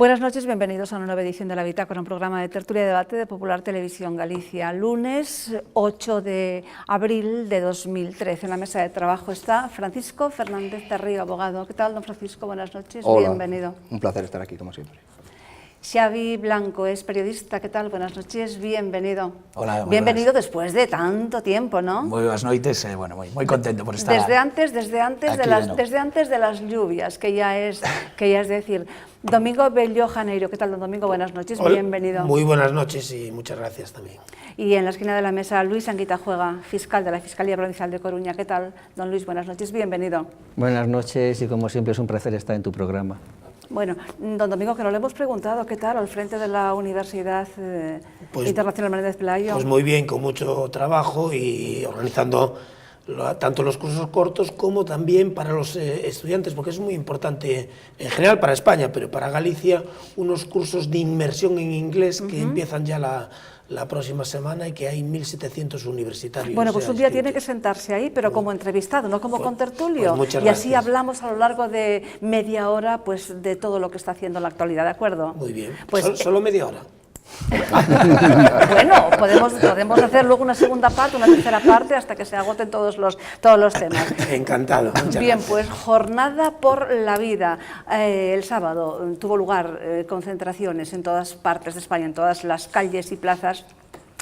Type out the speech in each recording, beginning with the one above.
Buenas noches, bienvenidos a una nueva edición de La Bitácora, un programa de tertulia y debate de Popular Televisión Galicia. Lunes 8 de abril de 2013. En la mesa de trabajo está Francisco Fernández Tarrío, abogado. ¿Qué tal, don Francisco? Buenas noches, Hola, bienvenido. Un placer estar aquí, como siempre. Xavi Blanco es periodista. ¿Qué tal? Buenas noches, bienvenido. Hola, bienvenido después de tanto tiempo, ¿no? Muy buenas noites, bueno, muy contento por estar desde antes de las lluvias, que ya es decir. Domingo Bello Janeiro, ¿qué tal, don Domingo? Buenas noches, Hola, bienvenido. Muy buenas noches y muchas gracias también. Y en la esquina de la mesa, Luis Anguitajuega, fiscal de la Fiscalía Provincial de Coruña. ¿Qué tal, don Luis? Buenas noches, bienvenido. Buenas noches y como siempre es un placer estar en tu programa. Bueno, don Domingo, que no le hemos preguntado, ¿qué tal al frente de la Universidad Internacional Menéndez Pelayo? Pues muy bien, con mucho trabajo y organizando tanto los cursos cortos como también para los estudiantes, porque es muy importante en general para España, pero para Galicia, unos cursos de inmersión en inglés que empiezan ya la próxima semana y que hay 1.700 universitarios. Bueno, pues un día tiene que sentarse ahí, pero como entrevistado, no como contertulio. Pues y así hablamos a lo largo de media hora pues, de todo lo que está haciendo en la actualidad, ¿de acuerdo? Muy bien. Pues, ¿Solo media hora? Bueno, podemos hacer luego una segunda parte, una tercera parte, hasta que se agoten todos los temas. Encantado. Bien, pues Jornada por la Vida. El sábado tuvo lugar concentraciones en todas partes de España, en todas las calles y plazas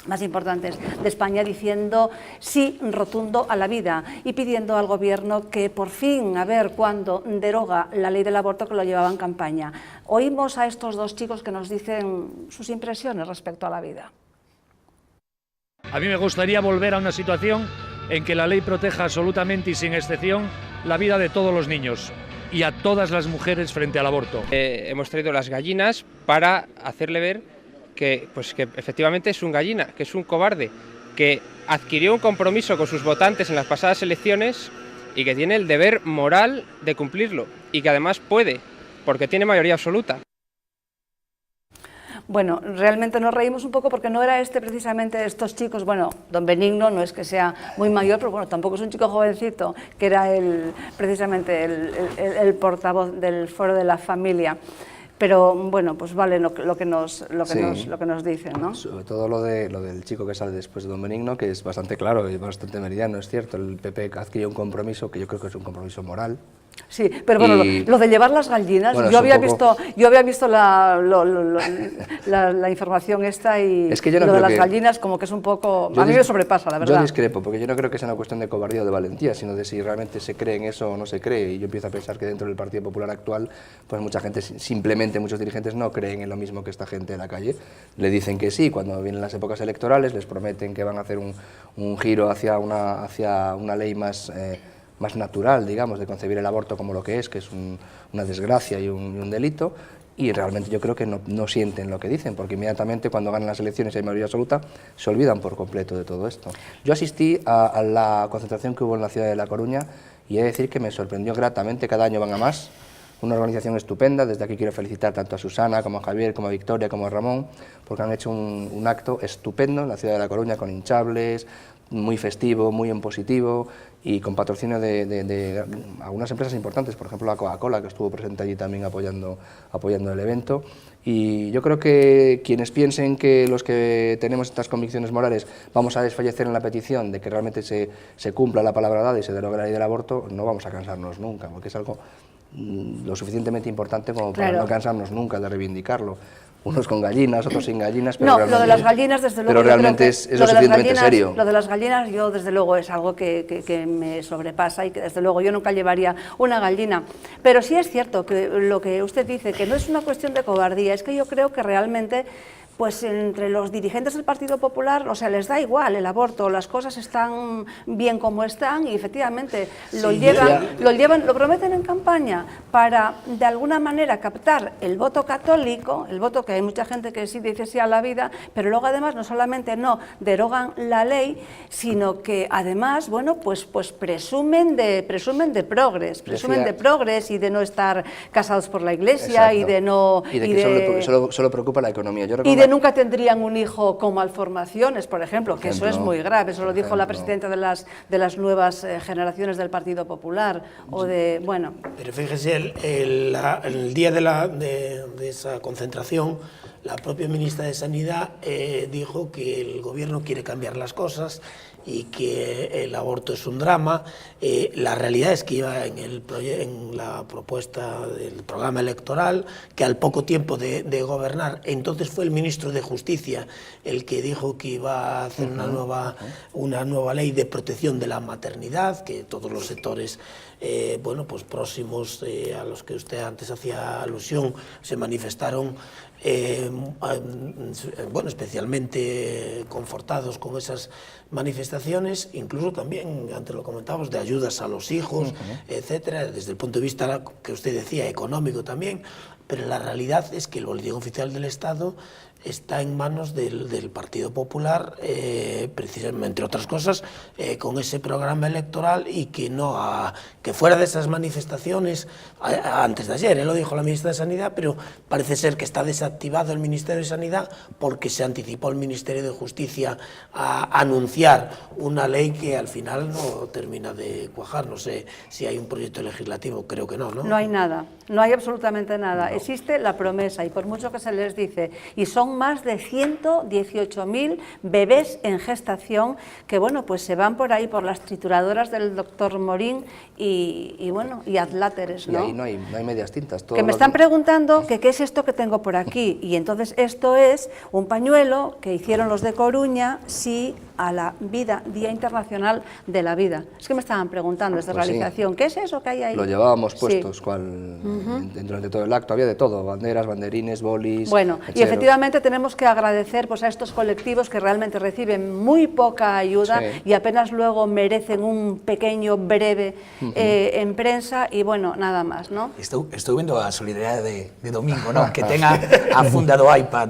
más importantes de España, diciendo sí rotundo a la vida y pidiendo al gobierno que por fin, a ver cuándo deroga la ley del aborto, que lo llevaba en campaña. Oímos a estos dos chicos que nos dicen sus impresiones respecto a la vida. A mí me gustaría volver a una situación en que la ley proteja absolutamente y sin excepción la vida de todos los niños y a todas las mujeres frente al aborto. Hemos traído las gallinas para hacerle ver que efectivamente es un gallina, que es un cobarde, que adquirió un compromiso con sus votantes en las pasadas elecciones y que tiene el deber moral de cumplirlo y que además puede, porque tiene mayoría absoluta. Bueno, realmente nos reímos un poco porque no era precisamente estos chicos, bueno, don Benigno no es que sea muy mayor, pero bueno, tampoco es un chico jovencito, que era precisamente el portavoz del Foro de la Familia. Pero bueno, pues vale lo que nos dicen, ¿no? Sobre todo lo del chico que sale después de don Benigno, que es bastante claro y bastante meridiano, es cierto. El PP adquirió un compromiso que yo creo que es un compromiso moral. Sí, pero bueno, lo de llevar las gallinas, bueno, yo había visto la información esta y es que yo no lo de las que, gallinas como que es un poco... A mí me sobrepasa, la verdad. Yo discrepo, porque yo no creo que sea una cuestión de cobardía o de valentía, sino de si realmente se cree en eso o no se cree. Y yo empiezo a pensar que dentro del Partido Popular actual, pues mucha gente, simplemente muchos dirigentes no creen en lo mismo que esta gente de la calle. Le dicen que sí, cuando vienen las épocas electorales, les prometen que van a hacer un giro hacia una ley más natural, digamos, de concebir el aborto como lo que es una desgracia y un delito, y realmente yo creo que no sienten lo que dicen, porque inmediatamente cuando ganan las elecciones y hay mayoría absoluta, se olvidan por completo de todo esto. Yo asistí a la concentración que hubo en la ciudad de La Coruña y he de decir que me sorprendió gratamente, cada año van a más, una organización estupenda. Desde aquí quiero felicitar tanto a Susana, como a Javier, como a Victoria, como a Ramón, porque han hecho un acto estupendo en la ciudad de La Coruña, con hinchables, muy festivo, muy en positivo y con patrocinio de algunas empresas importantes, por ejemplo la Coca-Cola, que estuvo presente allí también apoyando el evento. Y yo creo que quienes piensen que los que tenemos estas convicciones morales vamos a desfallecer en la petición de que realmente se cumpla la palabra dada y se derogue la ley del aborto, no vamos a cansarnos nunca, porque es algo lo suficientemente importante como para no cansarnos nunca de reivindicarlo. Unos con gallinas, otros sin gallinas, pero no, lo de las gallinas, desde luego, pero realmente es lo suficientemente serio. Lo de las gallinas, yo desde luego es algo que me sobrepasa y que desde luego yo nunca llevaría una gallina. Pero sí es cierto que lo que usted dice, que no es una cuestión de cobardía, es que yo creo que realmente pues entre los dirigentes del Partido Popular, o sea, les da igual el aborto, las cosas están bien como están y efectivamente lo prometen en campaña para de alguna manera captar el voto católico, el voto que hay mucha gente que sí dice sí a la vida, pero luego además no solamente no derogan la ley, sino que además, bueno, pues presumen de progres, y de no estar casados por la Iglesia. Exacto. y de no... Y de que solo preocupa la economía. Yo y de nunca tendrían un hijo con malformaciones, por ejemplo, que eso es muy grave, eso lo dijo la presidenta de las nuevas generaciones del Partido Popular, o de, bueno... Pero fíjese, el día de esa concentración, la propia ministra de Sanidad dijo que el gobierno quiere cambiar las cosas y que el aborto es un drama. La realidad es que iba en la propuesta del programa electoral, que al poco tiempo de gobernar, entonces fue el ministro de Justicia el que dijo que iba a hacer una nueva ley de protección de la maternidad, que todos los sectores bueno, pues próximos a los que usted antes hacía alusión se manifestaron bueno, especialmente confortados con esas manifestaciones, incluso también, antes lo comentábamos, de ayudas a los hijos, etcétera, desde el punto de vista que usted decía, económico también, pero la realidad es que el Boletín Oficial del Estado está en manos del Partido Popular, precisamente, entre otras cosas, con ese programa electoral, y que que fuera de esas manifestaciones, antes de ayer, lo dijo la ministra de Sanidad, pero parece ser que está desactivado el Ministerio de Sanidad porque se anticipó el Ministerio de Justicia a anunciar una ley que al final no termina de cuajar. No sé si hay un proyecto legislativo, creo que no, ¿no? No hay nada, no hay absolutamente nada. No. Existe la promesa, y por mucho que se les dice, y son más de 118.000 bebés en gestación que, bueno, pues se van por ahí por las trituradoras del doctor Morín y bueno, y adláteres, ¿no? Y ahí no hay medias tintas. Que me están preguntando que qué es esto que tengo por aquí, y entonces esto es un pañuelo que hicieron los de Coruña, sí, a la vida, Día Internacional de la Vida. Es que me estaban preguntando desde realización, ¿qué es eso que hay ahí? Lo llevábamos puestos, durante todo el acto, había de todo, banderas, banderines, bolis... Bueno, hecheros. Y efectivamente tenemos que agradecer pues, a estos colectivos que realmente reciben muy poca ayuda y apenas luego merecen un pequeño breve en prensa, y bueno, nada más, ¿no? Estou vendo a solidariedade de domingo, ¿no? Que tenga a fundado iPad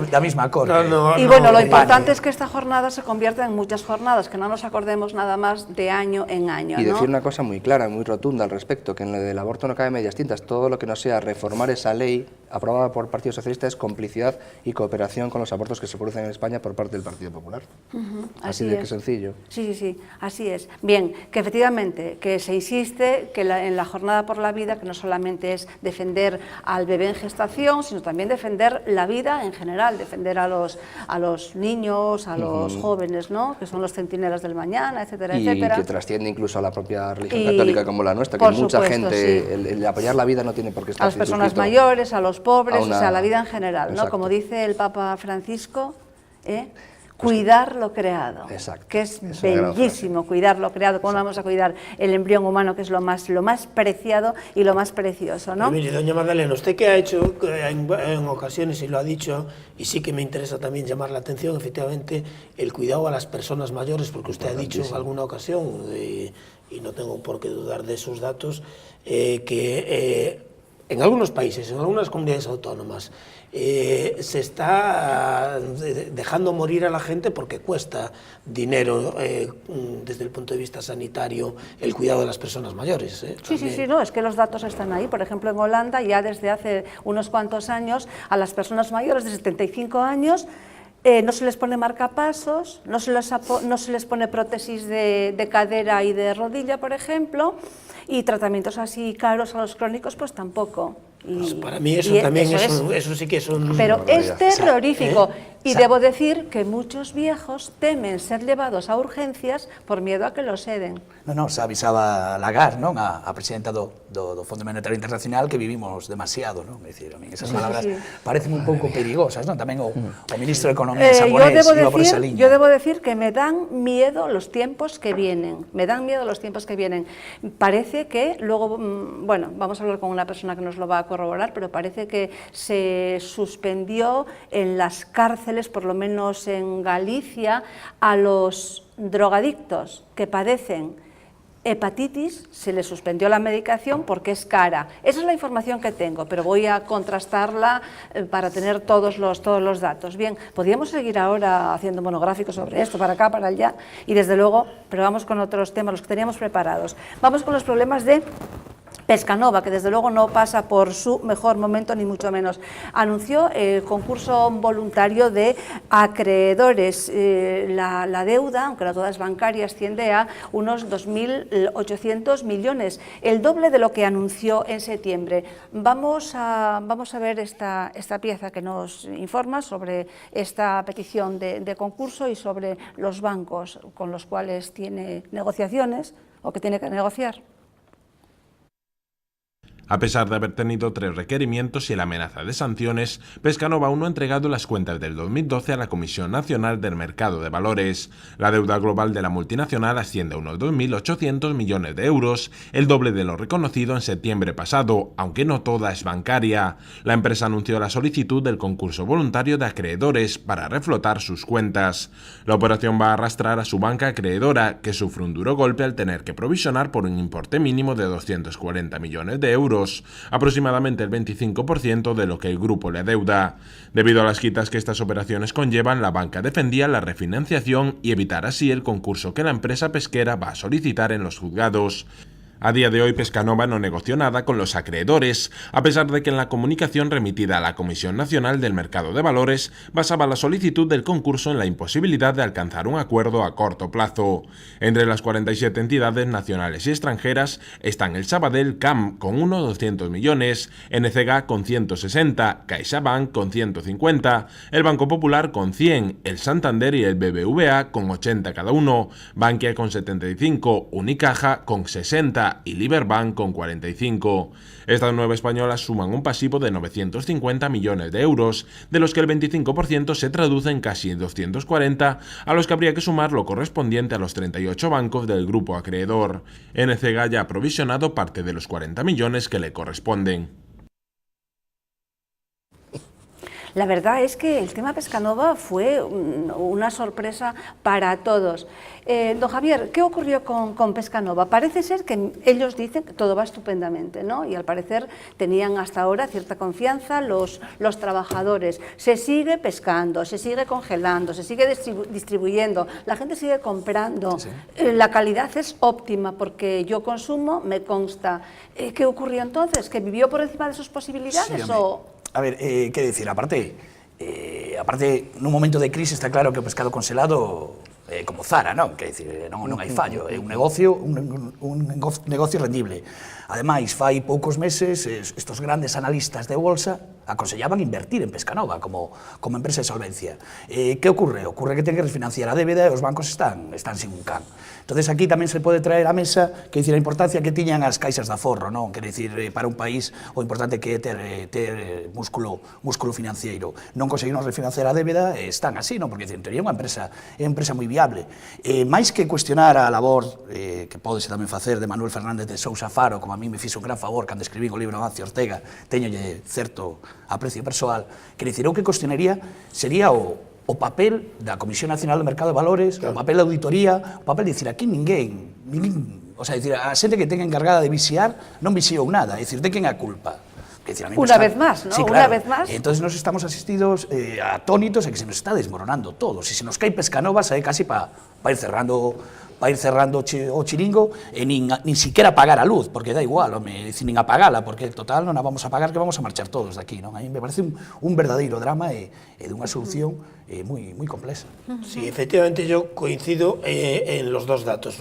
da misma cor. Y bueno, lo importante es que esta jornada se convierta en muchas jornadas, que no nos acordemos nada más de año en año, Y ¿no? decir una cosa muy clara, muy rotunda al respecto, que en lo del aborto no cabe medias tintas. Todo lo que no sea reformar esa ley aprobada por el Partido Socialista es complicidad y cooperación con los abortos que se producen en España por parte del Partido Popular. Así de que sencillo. Sí, así es. Bien, que efectivamente, que se insiste que en la Jornada por la Vida, que no solamente es defender al bebé en gestación, sino también defender la vida en general, defender a los niños, a los jóvenes, ¿no? Que son los centinelas del mañana, etcétera, etcétera. Y que trasciende incluso a la propia religión católica como la nuestra, que mucha gente, el apoyar la vida no tiene por qué estar a las personas mayores, a los pobres, o sea, a la vida en general, ¿no? Exacto. Como dice el Papa Francisco, cuidar lo creado, Exacto. que es bellísimo, cuidar lo creado. ¿Cómo vamos a cuidar el embrión humano, que es lo más preciado y lo más precioso, ¿no? Mire, doña Magdalena, usted que ha hecho en ocasiones, y lo ha dicho, y sí que me interesa también llamar la atención, efectivamente, el cuidado a las personas mayores, porque usted ha dicho en alguna ocasión, y no tengo por qué dudar de esos datos, que en algunos países, en algunas comunidades autónomas, se está dejando morir a la gente porque cuesta dinero desde el punto de vista sanitario el cuidado de las personas mayores. Sí, no, es que los datos están ahí. Por ejemplo, en Holanda, ya desde hace unos cuantos años, a las personas mayores de 75 años no se les pone marcapasos, no se les pone prótesis de cadera y de rodilla, por ejemplo, y tratamientos así caros a los crónicos, pues tampoco. Pues para mí eso también eso sí que es un... Pero es terrorífico. Y debo decir que muchos viejos temen ser llevados a urgencias por miedo a que los seden. Non, se avisaba Lagarde, non? A presidenta do Fondo Monetario Internacional, que vivimos demasiado, non? Decir, a mí esas palabras parecen un pouco perigosas, non? Tamén o ministro de Economía xaponés iba por esa liña. Yo debo decir que me dan miedo los tiempos que vienen. Me dan miedo los tiempos que vienen. Parece que luego, bueno, vamos a hablar con una persona que nos lo va a corroborar, pero parece que se suspendió en las cárceles, por lo menos en Galicia, a los drogadictos que padecen hepatitis, se les suspendió la medicación porque es cara. Esa es la información que tengo, pero voy a contrastarla para tener todos los datos. Bien, podríamos seguir ahora haciendo monográficos sobre esto, para acá, para allá, y desde luego, pero vamos con otros temas, los que teníamos preparados. Vamos con los problemas de Pescanova, que desde luego no pasa por su mejor momento ni mucho menos, anunció el concurso voluntario de acreedores. La deuda, aunque la deuda es bancaria, asciende a unos 2.800 millones, el doble de lo que anunció en septiembre. Vamos a ver esta pieza que nos informa sobre esta petición de concurso y sobre los bancos con los cuales tiene negociaciones o que tiene que negociar. A pesar de haber tenido 3 requerimientos y la amenaza de sanciones, Pescanova aún no ha entregado las cuentas del 2012 a la Comisión Nacional del Mercado de Valores. La deuda global de la multinacional asciende a unos 2.800 millones de euros, el doble de lo reconocido en septiembre pasado, aunque no toda es bancaria. La empresa anunció la solicitud del concurso voluntario de acreedores para reflotar sus cuentas. La operación va a arrastrar a su banca acreedora, que sufre un duro golpe al tener que provisionar por un importe mínimo de 240 millones de euros, aproximadamente el 25% de lo que el grupo le adeuda. Debido a las quitas que estas operaciones conllevan, la banca defendía la refinanciación y evitar así el concurso que la empresa pesquera va a solicitar en los juzgados. A día de hoy, Pescanova no negoció nada con los acreedores, a pesar de que en la comunicación remitida a la Comisión Nacional del Mercado de Valores basaba la solicitud del concurso en la imposibilidad de alcanzar un acuerdo a corto plazo. Entre las 47 entidades nacionales y extranjeras están el Sabadell CAM con unos 200 millones, NCG con 160, CaixaBank con 150, el Banco Popular con 100, el Santander y el BBVA con 80 cada uno, Bankia con 75, Unicaja con 60, y Liberbank con 45. Estas 9 españolas suman un pasivo de 950 millones de euros, de los que el 25% se traduce en casi 240, a los que habría que sumar lo correspondiente a los 38 bancos del grupo acreedor. NCG ya ha provisionado parte de los 40 millones que le corresponden. La verdad es que el tema Pescanova fue una sorpresa para todos. Don Javier, ¿qué ocurrió con Pescanova? Parece ser que ellos dicen que todo va estupendamente, ¿no? Y al parecer tenían hasta ahora cierta confianza los trabajadores. Se sigue pescando, se sigue congelando, se sigue distribuyendo, la gente sigue comprando. Sí. La calidad es óptima porque yo consumo, me consta. ¿Qué ocurrió entonces? ¿Que vivió por encima de sus posibilidades? Sí, a ver, qué decir, aparte, nun momento de crisis está claro que o pescado congelado como Zara, non? Que decir, non hai fallo, é un negocio rendible. Ademais, fai poucos meses, estos grandes analistas de bolsa aconsellaban invertir en Pescanova como empresa de solvencia. Que ocurre? Ocurre que ten que refinanciar a débeda e os bancos están sin un can. Entonces aquí tamén se pode traer á mesa que decir a importancia que tiñan as caixas de aforro, non? Que decir, para un país o importante que é ter músculo financiero. Non conseguimos refinanciar a débeda, están así, non? Porque decir, tería unha empresa moi viable. Mais que cuestionar a labor que podese tamén facer de Manuel Fernández de Sousa Faro, como a mí me fixo un gran favor cando escribín o libro Amancio Ortega, teñolle certo aprecio persoal, que decir, o que cuestionaría sería o papel da Comisión Nacional do Mercado de Valores, claro, o papel da auditoría, o papel de dicir, aquí ninguén, o sea, dicir, a xente que ten encargada de vixiar non vixiou nada, é dicir, de quen é a culpa? Una vez más, ¿no? Sí, Una claro. vez más. Entonces nos estamos asistidos atónitos a que se nos está desmoronando todo. Si se nos cae Pescanova, sabe casi para ir cerrando o chiringo e nin siquiera apagar a luz, porque da igual, nin apagala, porque total non a vamos a apagar, que vamos a marchar todos de aquí, non? A mí me parece un verdadeiro drama e dunha solución moi complexa. Sí, efectivamente yo coincido en los dos datos.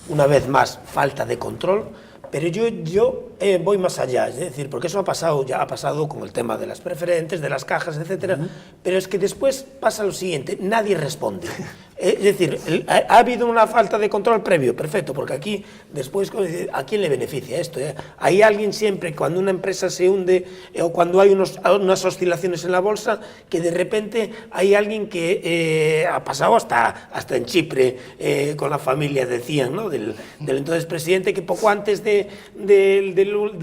Una vez más, falta de control, pero yo voy más allá, es decir, porque eso ya ha pasado con el tema de las preferentes, de las cajas, etcétera, pero es que después pasa lo siguiente, nadie responde. Es decir, ha habido una falta de control previo, perfecto, porque aquí después, ¿a quién le beneficia esto? Hay alguien siempre, cuando una empresa se hunde o cuando hay unas oscilaciones en la bolsa, que de repente hay alguien que ha pasado hasta en Chipre, con la familia, decían, ¿no? del entonces presidente, que poco antes de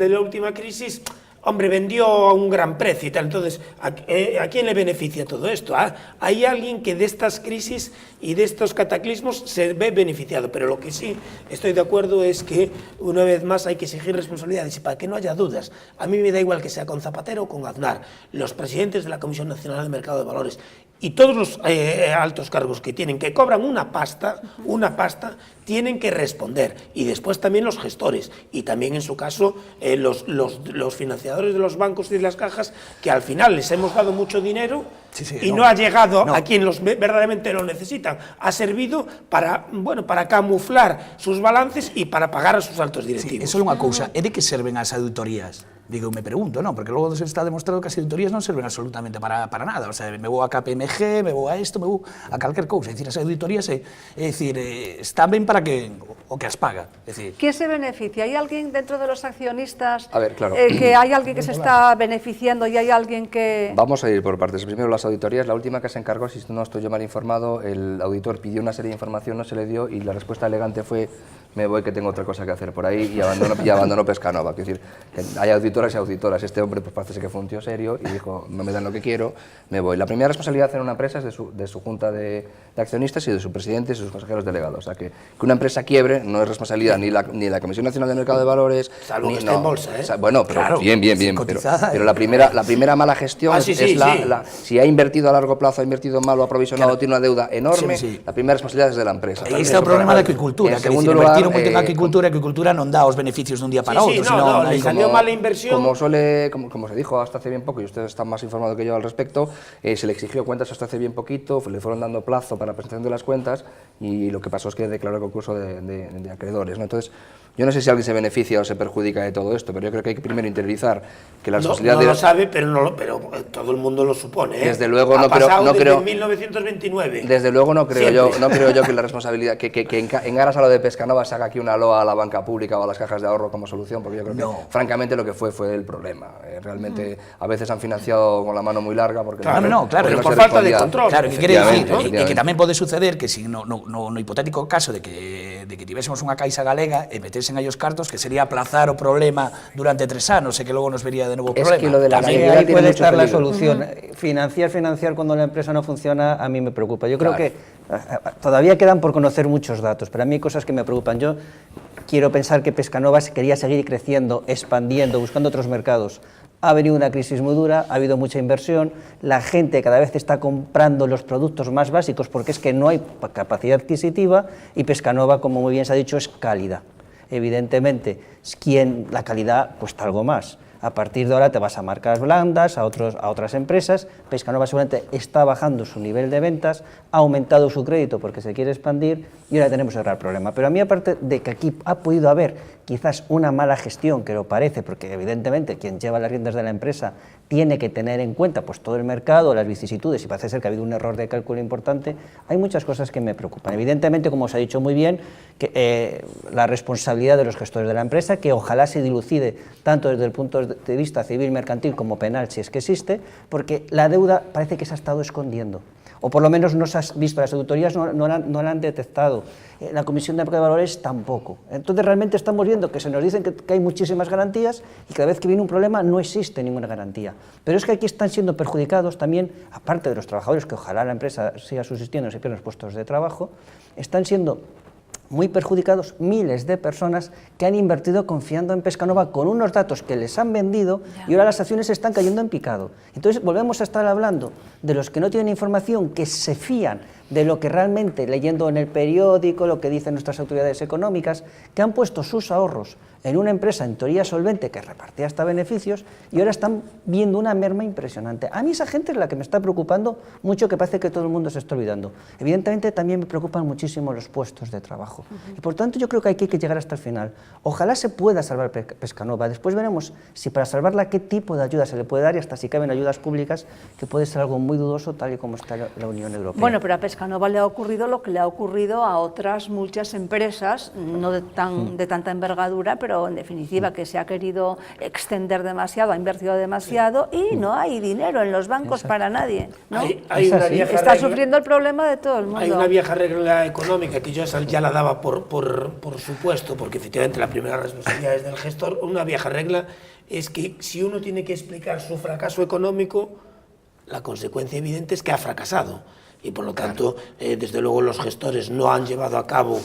la última crisis, hombre, vendió a un gran precio y tal. Entonces, ¿a quién le beneficia todo esto? Hay alguien que de estas crisis y de estos cataclismos se ve beneficiado, pero lo que sí estoy de acuerdo es que, una vez más, hay que exigir responsabilidades y para que no haya dudas. A mí me da igual que sea con Zapatero o con Aznar, los presidentes de la Comisión Nacional del Mercado de Valores Y todos los altos cargos que cobran una pasta, tienen que responder. Y después también los gestores. Y también, en su caso, los financiadores de los bancos y de las cajas, que al final les hemos dado mucho dinero y no ha llegado a quien verdaderamente lo necesitan. Ha servido para camuflar sus balances y para pagar a sus altos directivos. Eso é unha cousa. E de que serven as auditorías? Digo, me pregunto, non? Porque logo se está demostrado que as auditorías non serven absolutamente para nada. O sea, me vou a KPMG, me vou a isto, me vou a calquer cousa. É dicir, as auditorías están ben para que o que as paga. ¿Quién se beneficia? ¿Hay alguien dentro de los accionistas? A ver, claro. Que hay alguien que se está beneficiando y hay alguien que... Vamos a ir por partes. Primero las auditorías. La última que se encargó, si no estoy yo mal informado, el auditor pidió una serie de información, no se le dio y la respuesta elegante fue: me voy que tengo otra cosa que hacer por ahí, y abandonó Pescanova. Es decir, hay auditoras y auditoras. Este hombre pues parece que fue un tío serio y dijo: no me dan lo que quiero, me voy. La primera responsabilidad en una empresa es de su junta de accionistas y de su presidente y sus consejeros delegados. O sea, que una empresa quiebre no es responsabilidad ni de la Comisión Nacional del Mercado de Valores, salvo que esté en bolsa, ¿eh? O sea, bueno, pero claro, bien. Pero la primera mala gestión si ha invertido a largo plazo, ha invertido mal o ha provisionado, tiene una deuda enorme, la primera responsabilidad es de la empresa. Aí está o problema da aquicultura, que invertiron moito en aquicultura, a aquicultura non dá os beneficios dun día para outro, senón le salió mal la inversión. Como se dijo hasta hace bien poco, y usted está más informado que yo al respecto, se le exigió cuentas hasta hace bien poquito, le fueron dando plazo para la presentación de las cuentas y lo que pasó es que declaró el concurso de acreedores, ¿no? Entonces, yo no sé si alguien se beneficia o se perjudica de todo esto, pero yo creo que hay que primero interiorizar que la responsabilidad no lo sabe, pero todo el mundo lo supone, ¿eh? Desde luego no creo desde 1929. Desde luego no creo yo que la responsabilidad que en aras a lo de Pescanova se haga aquí una loa a la banca pública o a las cajas de ahorro como solución, porque yo creo que francamente lo que fue el problema. Realmente a veces han financiado con la mano muy larga porque claro, por falta de control. Claro, que quere dicir que tamén pode suceder que si no hipotético caso de que tivésemos unha caixa galega e metesen aí os cartos, que sería aplazar o problema durante 3 anos e que logo nos vería de novo o problema. Es que lo de la ahí puede estar la solución. Financiar cuando la empresa no funciona, a mí me preocupa. Yo creo que todavía quedan por conocer muchos datos, pero a mí hay cosas que me preocupan. Yo quiero pensar que Pescanova quería seguir creciendo, expandiendo, buscando otros mercados. Ha venido una crisis muy dura, ha habido mucha inversión, la gente cada vez está comprando los productos más básicos porque es que no hay capacidad adquisitiva y Pescanova, como muy bien se ha dicho, es cálida. Evidentemente, la calidad cuesta algo más. A partir de ahora te vas a marcas blandas, a otras empresas. Pescanova seguramente está bajando su nivel de ventas, ha aumentado su crédito porque se quiere expandir y ahora tenemos el gran problema. Pero a mí, aparte de que aquí ha podido haber quizás una mala gestión, que lo parece, porque evidentemente quien lleva las riendas de la empresa tiene que tener en cuenta pues todo el mercado, las vicisitudes, y parece ser que ha habido un error de cálculo importante, hay muchas cosas que me preocupan. Evidentemente, como se ha dicho muy bien, que la responsabilidad de los gestores de la empresa, que ojalá se dilucide tanto desde el punto de vista civil, mercantil como penal, si es que existe, porque la deuda parece que se ha estado escondiendo, o por lo menos no se ha visto, las auditorías no la han detectado, la Comisión de Mercado de Valores tampoco. Entonces realmente estamos viendo que se nos dicen que hay muchísimas garantías y cada vez que viene un problema no existe ninguna garantía. Pero es que aquí están siendo perjudicados también, aparte de los trabajadores, que ojalá la empresa siga subsistiendo y se pierdan los puestos de trabajo, están siendo muy perjudicados miles de personas que han invertido confiando en Pescanova con unos datos que les han vendido y ahora las acciones están cayendo en picado. Entonces volvemos a estar hablando de los que no tienen información, que se fían de lo que realmente, leyendo en el periódico, lo que dicen nuestras autoridades económicas, que han puesto sus ahorros en una empresa en teoría solvente que repartía hasta beneficios y ahora están viendo una merma impresionante. A mí esa gente es la que me está preocupando mucho, que parece que todo el mundo se está olvidando. Evidentemente también me preocupan muchísimo los puestos de trabajo y por tanto yo creo que hay que llegar hasta el final. Ojalá se pueda salvar Pescanova, después veremos si para salvarla qué tipo de ayuda se le puede dar y hasta si caben ayudas públicas, que puede ser algo muy dudoso tal y como está la Unión Europea. Bueno, pero a Pescanova le ha ocurrido lo que le ha ocurrido a otras muchas empresas, no de tanta envergadura, pero en definitiva que se ha querido extender demasiado, ha invertido demasiado y no hay dinero en los bancos para nadie, ¿no? Está sufriendo el problema de todo el mundo. Hay una vieja regla económica que yo ya la daba por supuesto, porque efectivamente la primera responsabilidad es del gestor. Una vieja regla es que si uno tiene que explicar su fracaso económico, la consecuencia evidente es que ha fracasado. Y por lo tanto, desde luego los gestores no han llevado a cabo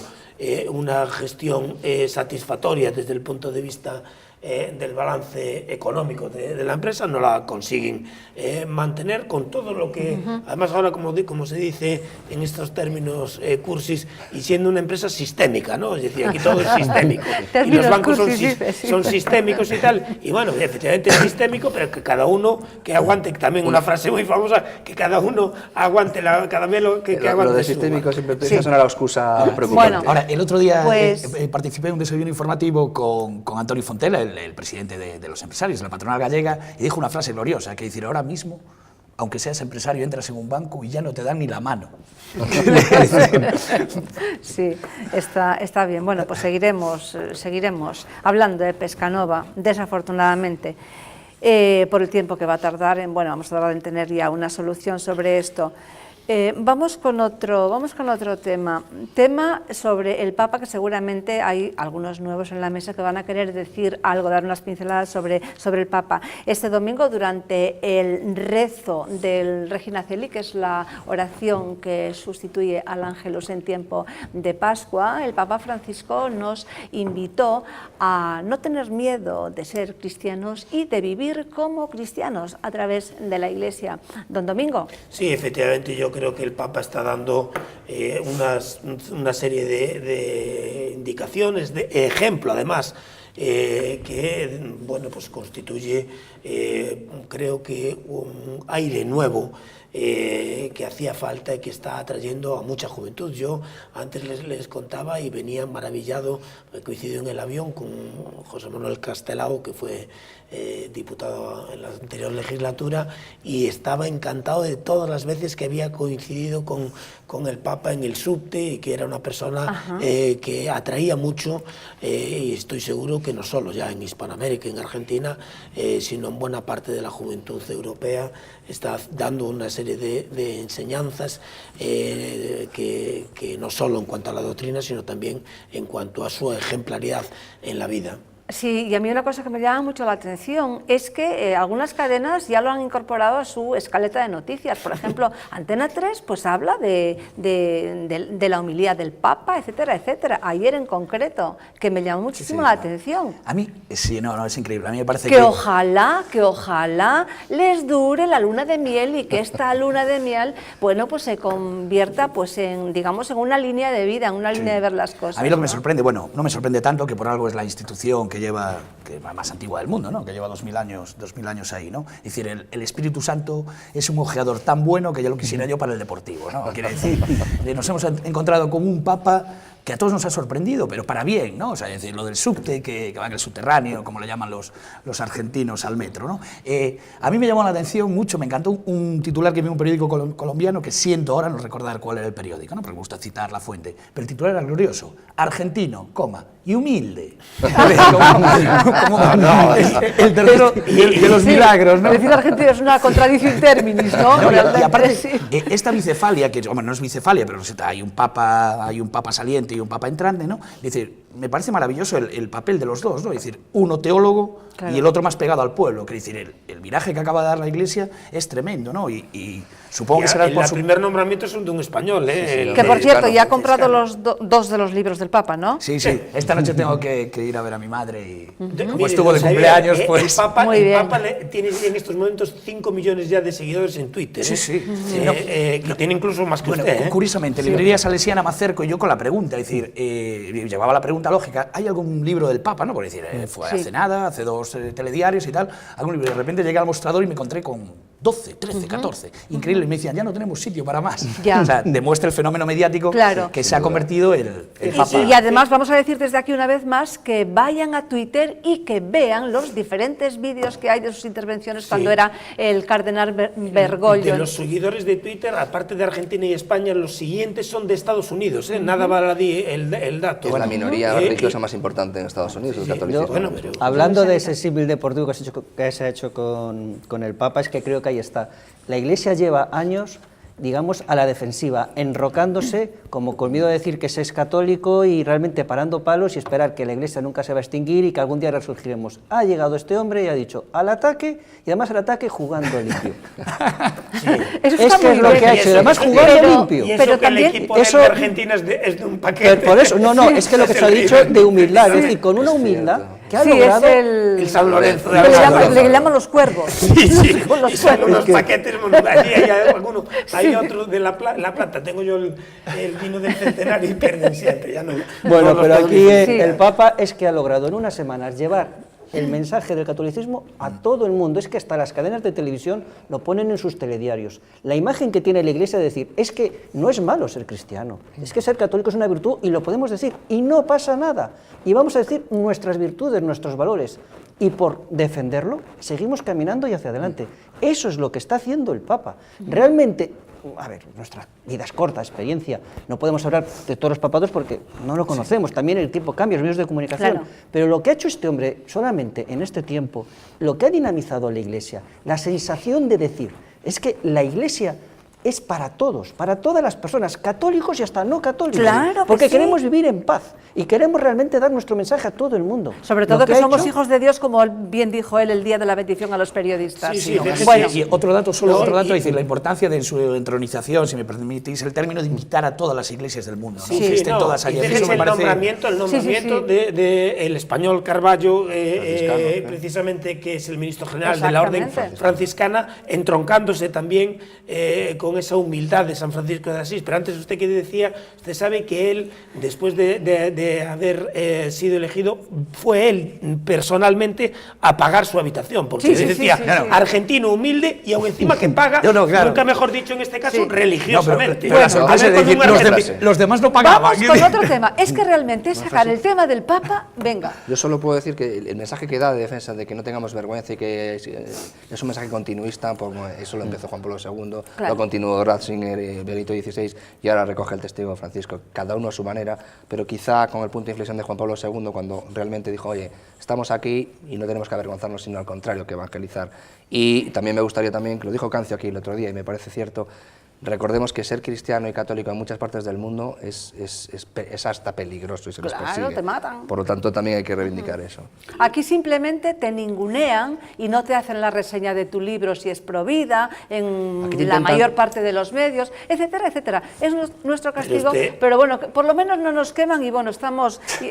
una gestión satisfactoria desde el punto de vista del balance económico de la empresa, no la consiguen mantener con todo lo que, además ahora como se dice en estos términos cursis, y siendo una empresa sistémica, ¿no? Es decir, aquí todo es sistémico, y los bancos son sistémicos y tal, y bueno, efectivamente es sistémico, pero que cada uno que aguante, también una frase muy famosa, que cada uno aguante cada melo que aguante. Lo de sistémico siempre empieza a sonar a excusa preocupante. Bueno, ahora, el otro día pues, participé en un desayuno informativo con Antonio Fontela, el presidente de los empresarios, de la patronal gallega, y dijo una frase gloriosa, que decir, ahora mismo, aunque seas empresario, entras en un banco y ya no te dan ni la mano. Sí, está bien. Bueno, pues seguiremos hablando de Pescanova, desafortunadamente, por el tiempo que va a tardar vamos a tardar en tener ya una solución sobre esto. Vamos con otro tema sobre el Papa, que seguramente hay algunos nuevos en la mesa que van a querer decir algo, dar unas pinceladas sobre el Papa. Este domingo, durante el rezo del Regina Coeli, que es la oración que sustituye al Ángelus en tiempo de Pascua, el Papa Francisco nos invitó a no tener miedo de ser cristianos y de vivir como cristianos a través de la Iglesia. Don Domingo. Sí, efectivamente, yo creo que el Papa está dando una serie de indicaciones, de ejemplo además, que bueno, pues constituye, creo que un aire nuevo que hacía falta y que está atrayendo a mucha juventud. Yo antes les contaba y venía maravillado, coincidió en el avión con José Manuel Castelao, que fue diputado en la anterior legislatura, y estaba encantado de todas las veces que había coincidido con el Papa en el subte, y que era una persona que atraía mucho, y estoy seguro que no solo ya en Hispanoamérica, en Argentina, sino en buena parte de la juventud europea, está dando una serie de enseñanzas que no solo en cuanto a la doctrina, sino también en cuanto a su ejemplaridad en la vida. Sí, y a mí una cosa que me llama mucho la atención es que algunas cadenas ya lo han incorporado a su escaleta de noticias. Por ejemplo, Antena 3 pues habla de la homilía del Papa, etcétera, etcétera. Ayer en concreto, que me llamó muchísimo la atención. A mí, sí, no, es increíble. A mí me parece que ojalá les dure la luna de miel, y que esta luna de miel, bueno, pues se convierta pues en, digamos, en una línea de vida, en una línea de ver las cosas. A mí lo que me sorprende, bueno, no me sorprende tanto, que por algo es la institución que es la más antigua del mundo, ¿no? Que lleva 2000 años ahí, ¿no? Es decir, el Espíritu Santo es un ojeador tan bueno que ya lo quisiera yo para el Deportivo, ¿no? Quiere decir, nos hemos encontrado con un Papa que a todos nos ha sorprendido, pero para bien, ¿no? O sea, es decir, lo del subte, que va en el subterráneo, como le llaman los argentinos al metro, ¿no? A mí me llamó la atención mucho, me encantó un titular que vi en un periódico colombiano, que siento ahora no recordar cuál era el periódico, ¿no? Porque me gusta citar la fuente, pero el titular era glorioso: argentino, y humilde. El tercero de los milagros, ¿no? Decir argentino es una contradicción terminis, ¿no? Y aparte, esta bicefalia, que no es bicefalia, pero hay un papa saliente y un papa entrante, ¿no? Es decir, me parece maravilloso el papel de los dos, ¿no? Es decir, uno teólogo, claro, y el otro más pegado al pueblo. Es decir, el viraje que acaba de dar la Iglesia es tremendo, ¿no? Y supongo que será por su primer nombramiento es de un español, ¿eh? Que por cierto, ya ha comprado dos de los libros del Papa, ¿no? Sí. Esta noche tengo que ir a ver a mi madre y como estuvo de cumpleaños, pues... El Papa tiene en estos momentos 5 millones ya de seguidores en Twitter. Que tiene incluso más que usted. Curiosamente, Librería Salesiana me acerco y yo con la pregunta, es decir, llevaba la pregunta lógica: ¿hay algún libro del Papa? ¿No? Por decir, fue hace nada, hace 2 telediarios y tal, algún libro. De repente llegué al mostrador y me encontré con 12, 13, 14. Increíble. Y me decían, ya no tenemos sitio para más. O sea, demuestra el fenómeno mediático, claro, que se ha convertido el Papa. Y además vamos a decir desde aquí una vez más que vayan a Twitter y que vean los diferentes vídeos que hay de sus intervenciones cuando era el cardenal Bergoglio. De los seguidores de Twitter, aparte de Argentina y España, los siguientes son de Estados Unidos, ¿eh? Nada baladí el dato. Es la minoría religiosa más importante en Estados Unidos, el catolicismo. Hablando de ese símil deportivo que se ha hecho con el Papa, es que creo que ahí está. La Iglesia lleva años, digamos, a la defensiva, enrocándose, como con miedo a decir que se es católico y realmente parando palos y esperar que la Iglesia nunca se va a extinguir y que algún día resurgiremos. Ha llegado este hombre y ha dicho al ataque, y además al ataque jugando limpio. Eso es que es lo que ha hecho, y además jugando limpio. Pero también el equipo de Argentina es de un paquete. Por eso, es que lo que se ha dicho de humildad, es decir, con una humildad que ha Sí, logrado... es el San Lorenzo. Le llaman los cuervos. Sí, sí, Con los y son cuervos. unos paquetes, allí hay alguno, hay otro de la Plata, tengo yo el vino del centenario y pierden siempre, ya no. Bueno, no pero los aquí tengo. Sí. el Papa es que ha logrado en unas semanas llevar el mensaje del catolicismo a todo el mundo. Es que hasta las cadenas de televisión lo ponen en sus telediarios. La imagen que tiene la Iglesia de decir, es que no es malo ser cristiano, es que ser católico es una virtud y lo podemos decir y no pasa nada. Y vamos a decir nuestras virtudes, nuestros valores. Y por defenderlo, seguimos caminando y hacia adelante. Eso es lo que está haciendo el Papa. Realmente, a ver, nuestra vida es corta, experiencia, no podemos hablar de todos los papados porque no lo conocemos, también el tiempo cambia, los medios de comunicación, Claro. pero lo que ha hecho este hombre solamente en este tiempo, lo que ha dinamizado a la Iglesia, la sensación de decir, es que la Iglesia es para todos, para todas las personas, católicos y hasta no católicos, Claro que porque sí. queremos vivir en paz y queremos realmente dar nuestro mensaje a todo el mundo. Sobre Lo todo que ha somos hecho- hijos de Dios, como bien dijo él el día de la bendición a los periodistas. Sí, sí, Bueno, Y otro dato, solo otro dato, y- es decir, la importancia de su entronización, si me permitís el término, de invitar a todas las iglesias del mundo, ¿no? Sí, que sí, estén no, todas allí. y A mí déjese eso me el parece... nombramiento Sí. de el español Carballo, Franciscano, precisamente, que es el ministro general de la Orden Exactamente. Franciscana, entroncándose también con esa humildad de San Francisco de Asís. Pero antes usted que decía, usted sabe que él, después de haber sido elegido, fue él personalmente a pagar su habitación, porque Sí, sí, decía, sí, sí, sí. argentino humilde y aún encima que paga, No, no, claro. nunca mejor dicho en este caso, Sí. religiosamente. pero la sorpresa A ver, es decir, con un los, argentino- los demás no pagaban. vamos con otro tema. Es que realmente sacar el tema del Papa, venga. Yo solo puedo decir que el mensaje que da de defensa de que no tengamos vergüenza y que es un mensaje continuista, como eso lo empezó Juan Pablo II, Claro. lo continuó Ratzinger, Benito XVI y ahora recoge el testigo Francisco, cada uno a su manera, pero quizá con el punto de inflexión de Juan Pablo II, cuando realmente dijo, oye, estamos aquí y no tenemos que avergonzarnos, sino al contrario, que evangelizar. Y también me gustaría también, que lo dijo Cancio aquí el otro día y me parece cierto, recordemos que ser cristiano y católico en muchas partes del mundo es hasta peligroso y se les Claro, persigue. te matan. Por lo tanto, también hay que reivindicar eso. Aquí simplemente te ningunean y no te hacen la reseña de tu libro si es provida, en Aquí te la intentan- mayor parte de los medios, etcétera, etcétera. Es nuestro castigo, usted- pero bueno, por lo menos no nos queman y bueno, estamos De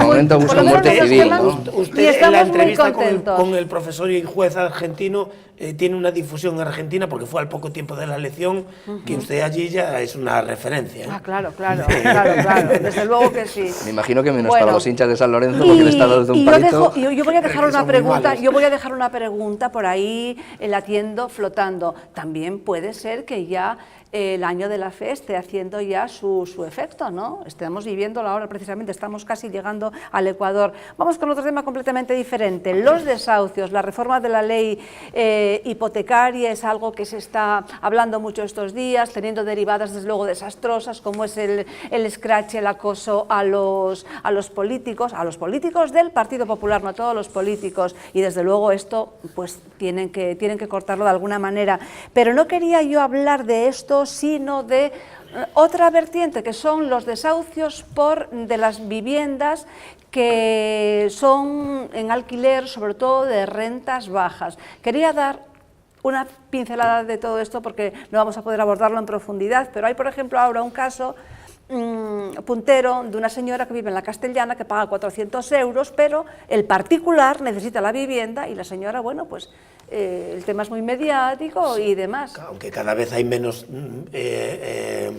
muy, momento por buscan lo menos muerte no nos civil, queman ¿no? y Usted en la estamos muy entrevista contentos. con el profesor y juez argentino tiene una difusión en Argentina porque fue al poco tiempo de la elección que usted allí ya es una referencia. Ah, claro, desde luego que sí. Me imagino que menos Bueno. para los hinchas de San Lorenzo, porque le está dando un y palito. yo voy a dejar Que una son muy pregunta, malos. yo voy a dejar una pregunta por ahí latiendo, flotando. También puede ser que ya el año de la fe esté haciendo ya su efecto, ¿no? Estamos viviéndolo ahora precisamente, estamos casi llegando al Ecuador. Vamos con otro tema completamente diferente. Los desahucios, la reforma de la ley hipotecaria es algo que se está hablando mucho estos días, teniendo derivadas desde luego desastrosas, como es el escrache, el acoso a los políticos del Partido Popular, no a todos los políticos, y desde luego esto pues tienen que cortarlo de alguna manera. Pero no quería yo hablar de esto, sino de otra vertiente, que son los desahucios de las viviendas que son en alquiler, sobre todo de rentas bajas. Quería dar una pincelada de todo esto porque no vamos a poder abordarlo en profundidad, pero hay, por ejemplo, ahora un caso puntero de una señora que vive en la Castellana que paga 400 euros, pero el particular necesita la vivienda y la señora, bueno, pues el tema es muy mediático y demás. Aunque cada vez hay menos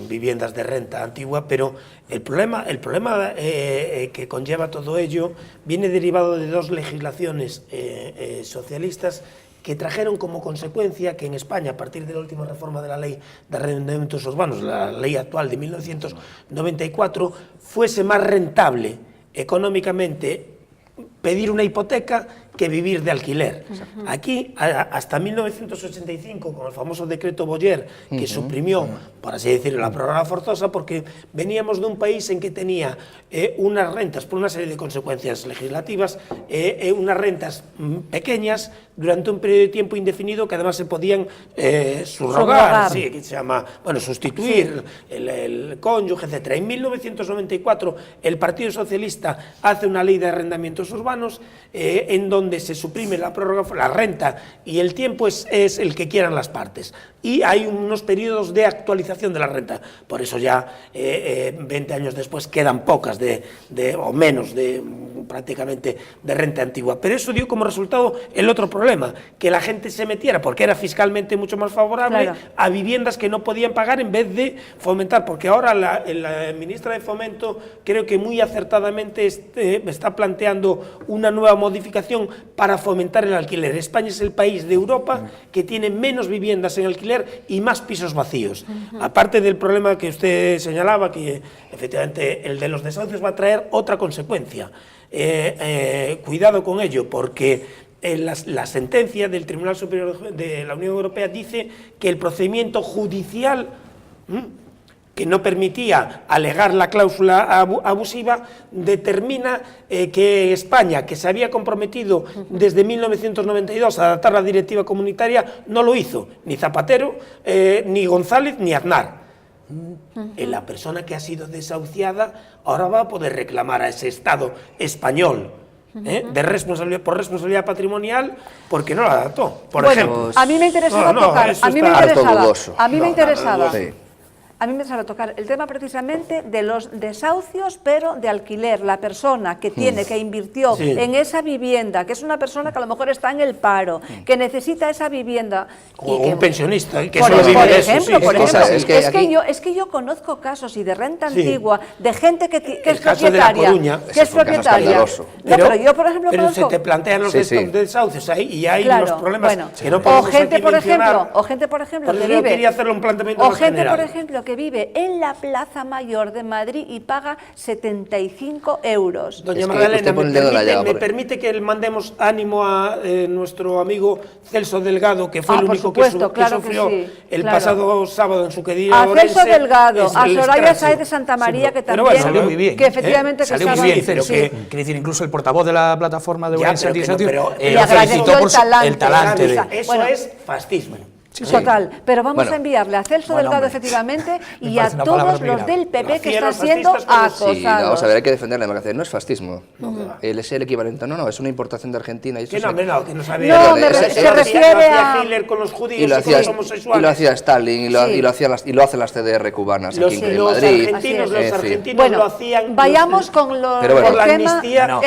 viviendas de renta antigua, pero el problema que conlleva todo ello viene derivado de dos legislaciones socialistas que trajeron como consecuencia que en España, a partir de la última reforma de la Ley de Arrendamientos Urbanos, la ley actual de 1994, fuese más rentable económicamente pedir una hipoteca que vivir de alquiler. Aquí, hasta 1985, con el famoso decreto Boyer, que suprimió, por así decirlo, la prórroga forzosa, porque veníamos de un país en que tenía unas rentas, por una serie de consecuencias legislativas, unas rentas pequeñas durante un periodo de tiempo indefinido que además se podían subrogar, sí, que se llama, bueno, sustituir el cónyuge, etc. En 1994, el Partido Socialista hace una ley de arrendamientos urbanos en donde se suprime la prórroga, la renta y el tiempo es el que quieran las partes. Y hay unos periodos de actualización de la renta. Por eso ya 20 años después quedan pocas o menos de prácticamente de renta antigua. Pero eso dio como resultado el otro problema, que la gente se metiera, porque era fiscalmente mucho más favorable, a viviendas que no podían pagar en vez de fomentar, porque ahora la ministra de Fomento creo que muy acertadamente está planteando una nueva modificación para fomentar el alquiler. España es el país de Europa que tiene menos viviendas en alquiler y más pisos vacíos. Aparte del problema que usted señalaba, que efectivamente el de los desahucios va a traer otra consecuencia. Cuidado con ello, porque la sentencia del Tribunal Superior de la Unión Europea dice que el procedimiento judicial que no permitía alegar la cláusula abusiva, determina que España, que se había comprometido desde 1992 a adaptar la directiva comunitaria, no lo hizo, ni Zapatero, ni González, ni Aznar. La persona que ha sido desahuciada ahora va a poder reclamar a ese Estado español por responsabilidad patrimonial porque no la adaptó, por ejemplo. A mí me interesaba tocar, a mí me interesaba tocar el tema precisamente de los desahucios, pero de alquiler. La persona que tiene, que invirtió en esa vivienda, que es una persona que a lo mejor está en el paro, que necesita esa vivienda. O un pensionista, que solo vive de eso. Es que yo conozco casos y de renta antigua, de gente que es propietaria. Pero yo, por ejemplo, conozco... se te plantean los desahucios ahí y hay unos problemas que no podemos aquí mencionar. O gente, por ejemplo, que vive... Yo quería hacerle un planteamiento más general. Por ejemplo, que vive en la Plaza Mayor de Madrid y paga 75 euros. Doña Magdalena, ¿me permite que le mandemos ánimo a nuestro amigo Celso Delgado, que fue el único que sufrió el pasado sábado en su querida Orense? A Celso Delgado, a Soraya Sáez de Santa María, que también... Salió muy bien. Que efectivamente... Salió muy bien, pero que decir, incluso el portavoz de la plataforma de Orense le felicitó por el talante. Eso es fascismo. Total, pero vamos a enviarle a Celso Delgado efectivamente y a todos los del PP que están siendo acosados. Sí, vamos a ver, hay que defender la democracia. No es fascismo, es el equivalente, no, es una importación de Argentina. Y eso que no sabía. Se refiere a Hitler con los judíos y con los homosexuales. Y lo hacía Stalin y lo hacen las CDR cubanas aquí en Madrid. Los argentinos lo hacían. Vayamos con la amnistía,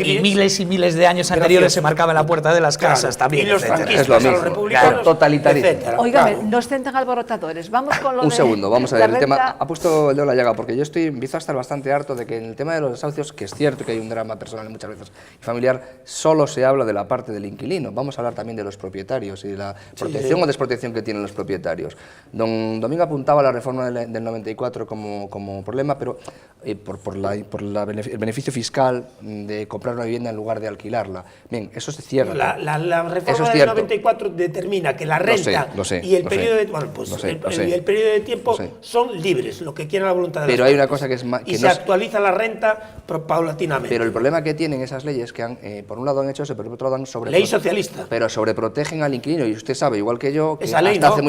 y miles y miles de años anteriores se marcaba en la puerta de las casas también. Y los franquistas, los republicanos. Totalitarismo. Óigame, no estén tan alborotadores. Vamos con lo Un segundo, vamos a ver. El tema ha puesto el dedo en la llaga, porque yo empiezo a estar bastante harto de que en el tema de los desahucios, que es cierto que hay un drama personal muchas veces y familiar, solo se habla de la parte del inquilino. Vamos a hablar también de los propietarios y de la protección o desprotección que tienen los propietarios. Don Domingo apuntaba la reforma del 94 como problema, pero por el beneficio fiscal de comprar una vivienda en lugar de alquilarla. Bien, eso es cierto. La reforma del 94 determina que la renta y el periodo de tiempo son libres, lo que quiera la voluntad de pero hay una cosa que es más... Y se actualiza la renta paulatinamente. Pero el problema que tienen esas leyes que por un lado han hecho eso, pero por otro lado han ley socialista. Pero sobreprotegen al inquilino, y usted sabe, igual que yo, que hasta hace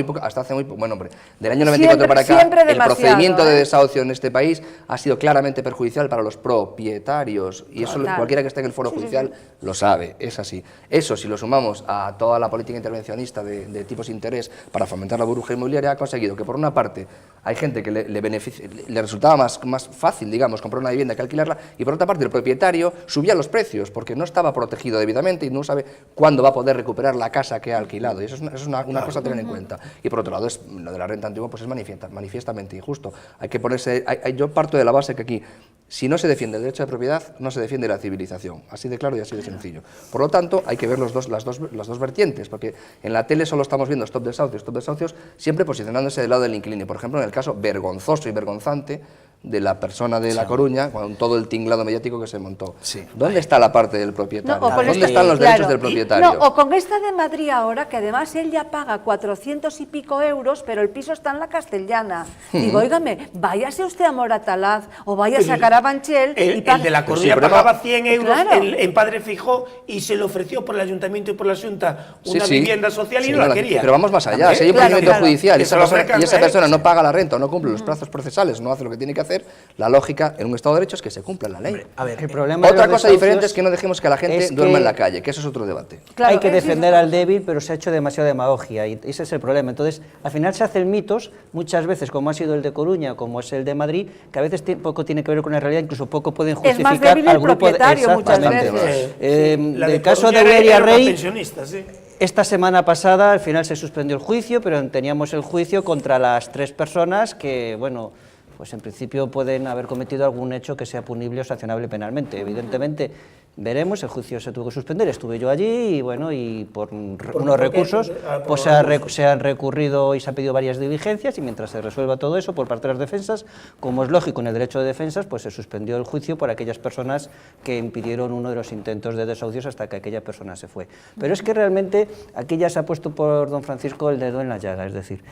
muy poco, bueno, hombre, del año 94 para acá, el procedimiento de desahucio en este país ha sido claramente perjudicial para los propietarios, y eso cualquiera que esté en el foro judicial lo sabe, es así. Eso, si lo sumamos a toda la política intervencionista de tipos de interés para fomentar la burbuja inmobiliaria, ha conseguido que por una parte hay gente que le resultaba más fácil, digamos, comprar una vivienda que alquilarla, y por otra parte el propietario subía los precios porque no estaba protegido debidamente y no sabe cuándo va a poder recuperar la casa que ha alquilado, y eso es una cosa a tener en cuenta. Y por otro lado, lo de la renta antigua pues es manifiestamente injusto. Hay que ponerse, yo parto de la base que aquí, si no se defiende el derecho de propiedad, no se defiende la civilización, así de claro y así de sencillo. Por lo tanto, hay que ver las dos vertientes, porque en la tele solo estamos viendo stop desahucios, siempre posicionándose del lado del inquilino. Por ejemplo, en el caso vergonzoso y vergonzante de la persona de La Coruña, con todo el tinglado mediático que se montó. ¿Dónde está la parte del propietario? ¿Dónde están los derechos del propietario? O con esta de Madrid ahora, que además él ya paga 400 y pico euros, pero el piso está en la Castellana. Digo, óigame, váyase usted a Moratalaz o váyase a Carabanchel y pague. El de La Coruña pagaba 100 euros en Padre Fijó y se le ofreció por el Ayuntamiento y por la Junta una vivienda social y no la quería. Pero vamos más allá, si hay un procedimiento judicial y esa persona no paga la renta o no cumple los plazos procesales, no hace lo que tiene que hacer, hacer, la lógica en un Estado de Derecho es que se cumpla la ley. Hombre, a ver, El problema de Otra los cosa desahucios diferente es que no dejemos que la gente es duerma que en la calle, que eso es otro debate. Claro, hay que es defender eso. al débil, pero se ha hecho demasiada demagogia y ese es el problema. Entonces, al final se hacen mitos, muchas veces, como ha sido el de Coruña, como es el de Madrid, que a veces poco tiene que ver con la realidad, incluso poco pueden Es más justificar débil el al grupo propietario muchas Exactamente. veces. Del caso de Coruña Aurelia era para Rey, pensionistas, sí. esta semana pasada al final se suspendió el juicio, pero teníamos el juicio contra las 3 personas que, bueno, pues en principio pueden haber cometido algún hecho que sea punible o sancionable penalmente. Evidentemente, veremos, el juicio se tuvo que suspender, estuve yo allí y bueno, y por unos recursos, pues se han recurrido y se han pedido varias diligencias y mientras se resuelva todo eso por parte de las defensas, como es lógico en el derecho de defensas, pues se suspendió el juicio por aquellas personas que impidieron uno de los intentos de desahucios hasta que aquella persona se fue. Pero es que realmente aquí ya se ha puesto por don Francisco el dedo en la llaga, es decir,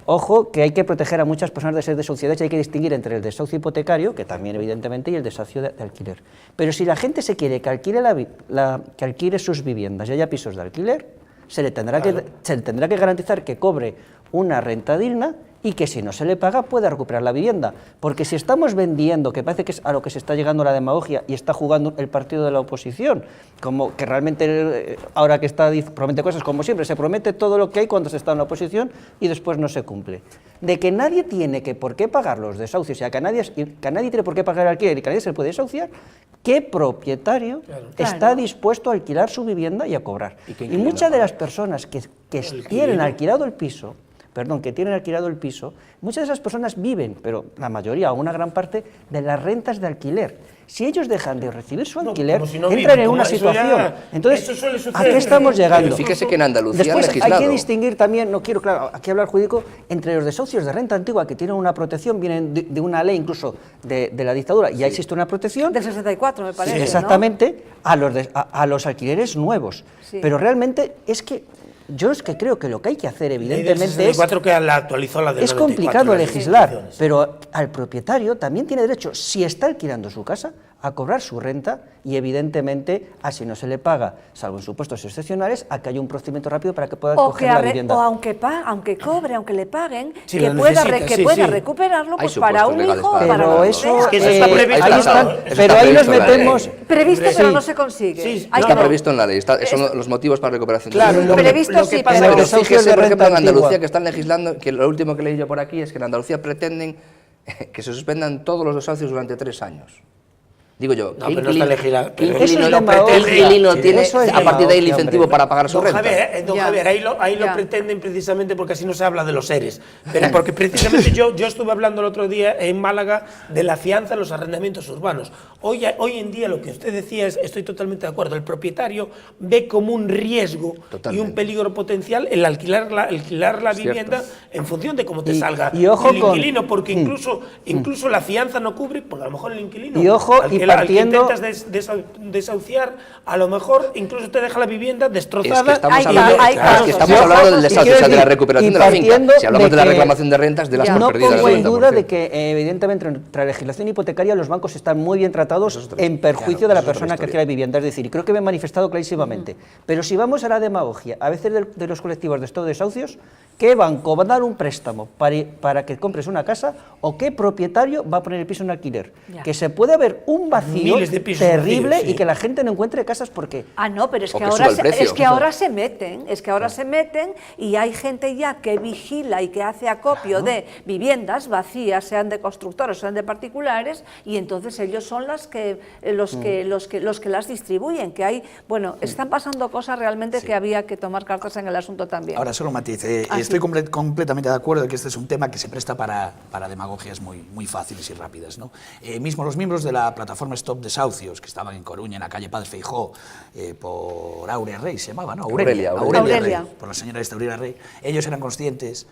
ojo, que hay que proteger a muchas personas de ser desahuciadas y hay que distinguir entre el desahucio hipotecario, que también evidentemente, y el desahucio de alquiler. Pero si la gente se quiere que alquile, que alquile sus viviendas y haya pisos de alquiler, se le tendrá que garantizar que cobre una renta digna y que si no se le paga pueda recuperar la vivienda. Porque si estamos vendiendo, que parece que es a lo que se está llegando la demagogia y está jugando el partido de la oposición, como que realmente ahora que está promete cosas como siempre, se promete todo lo que hay cuando se está en la oposición y después no se cumple. De que nadie tiene por qué pagar los desahucios, que nadie tiene por qué pagar el alquiler y que nadie se puede desahuciar, ¿qué propietario está dispuesto a alquilar su vivienda y a cobrar? Y muchas de las personas que tienen alquilado el piso, muchas de esas personas viven, pero la mayoría o una gran parte, de las rentas de alquiler. Si ellos dejan de recibir su alquiler, como si no entran viven, en una eso situación. ya- Entonces, eso suele suceder. ¿a qué estamos llegando? Pero fíjese que en Andalucía Después han legislado. hay que distinguir también, no quiero, claro, aquí hablar jurídico, entre los desahucios de renta antigua que tienen una protección, vienen de una ley incluso de la dictadura, y ya existe una protección. Del 64, me parece, ¿no? Exactamente, a los alquileres nuevos. Sí. Pero realmente es que yo creo que lo que hay que hacer, evidentemente, es 64 que la actualizó la del es 94, complicado las legislar, instituciones. pero al propietario también tiene derecho, si está alquilando su casa, a cobrar su renta y evidentemente a si no se le paga, salvo en supuestos excepcionales, a que haya un procedimiento rápido para que pueda O, coger la vivienda. o aunque cobre, aunque le paguen, Sí, que lo pueda, necesita, sí, pueda sí. recuperarlo Hay pues, para supuestos un legales hijo o para para Pero lo que eso, sea. Es que eso está previsto, ahí claro, están, eso pero está ahí nos previsto en la metemos. Previsto, Hombre, pero sí. no se consigue. Sí, Hay Está que- previsto en la ley, son los motivos para recuperación de Claro, vivienda. Previsto lo que sí, pasa pero- Pero desahucios fíjese, de por ejemplo, en renta Andalucía, antigua. que están legislando, que lo último que leí yo por aquí es que en Andalucía pretenden que se suspendan todos los desahucios durante 3 años. Digo yo, No, pero no está legislado, ¿qué pero eso es inquilino, demagogia. qué inquilino Sí, tiene eso es a partir de ahí el demagogia, incentivo hombre. para pagar su Don renta? Javier, Ya. ahí lo Ya. pretenden precisamente porque así no se habla de los seres. Pero porque precisamente yo estuve hablando el otro día en Málaga de la fianza en los arrendamientos urbanos. Hoy en día lo que usted decía estoy totalmente de acuerdo. El propietario ve como un riesgo y Totalmente. un peligro potencial el alquilar la vivienda en función de cómo te Y- salga y ojo el con- inquilino, porque incluso la fianza no cubre, porque a lo mejor el inquilino Y ojo, al y que al que partiendo- intentas desahuciar, a lo mejor incluso te deja la vivienda destrozada. Es que estamos Hay hablando, casos, es que estamos sí. hablando del Y desahucio, quiero o sea, de la decir, recuperación y de la finca. partiendo Si hablamos de la que- reclamación de rentas, de las Ya. por No perdidas. pongo en 90%. duda de que, evidentemente, entre la legislación hipotecaria los bancos están muy bien tratados en perjuicio de la eso es otra persona que historia. alquila vivienda. Es decir, y creo que me he manifestado clarísimamente. Pero si vamos a la demagogia, a veces de los colectivos de estos desahucios, ¿qué banco va a dar un préstamo para que compres una casa o qué propietario va a poner el piso en alquiler? Ya. Que se puede haber un vacío Miles de pisos terrible vacíos, sí. y que la gente no encuentre casas porque... Ah, no, pero es O que, que ahora, suba el precio. ahora se meten y hay gente ya que vigila y que hace acopio de viviendas vacías, sean de constructores, sean de particulares, y entonces ellos son los que las distribuyen, que hay, bueno, están pasando cosas realmente que había que tomar cartas en el asunto también. Ahora, solo un matiz. Ah, Estoy sí. completamente de acuerdo de que este es un tema que se presta para demagogias muy fáciles y rápidas, ¿no? Mismo los miembros de la plataforma Stop Desahucios, que estaban en Coruña, en la calle Padre Feijó, por Aurea Rey, se llamaba, ¿no? Aurelia Aurelia. Rey, por la señora esta Aurelia Rey. Ellos eran conscientes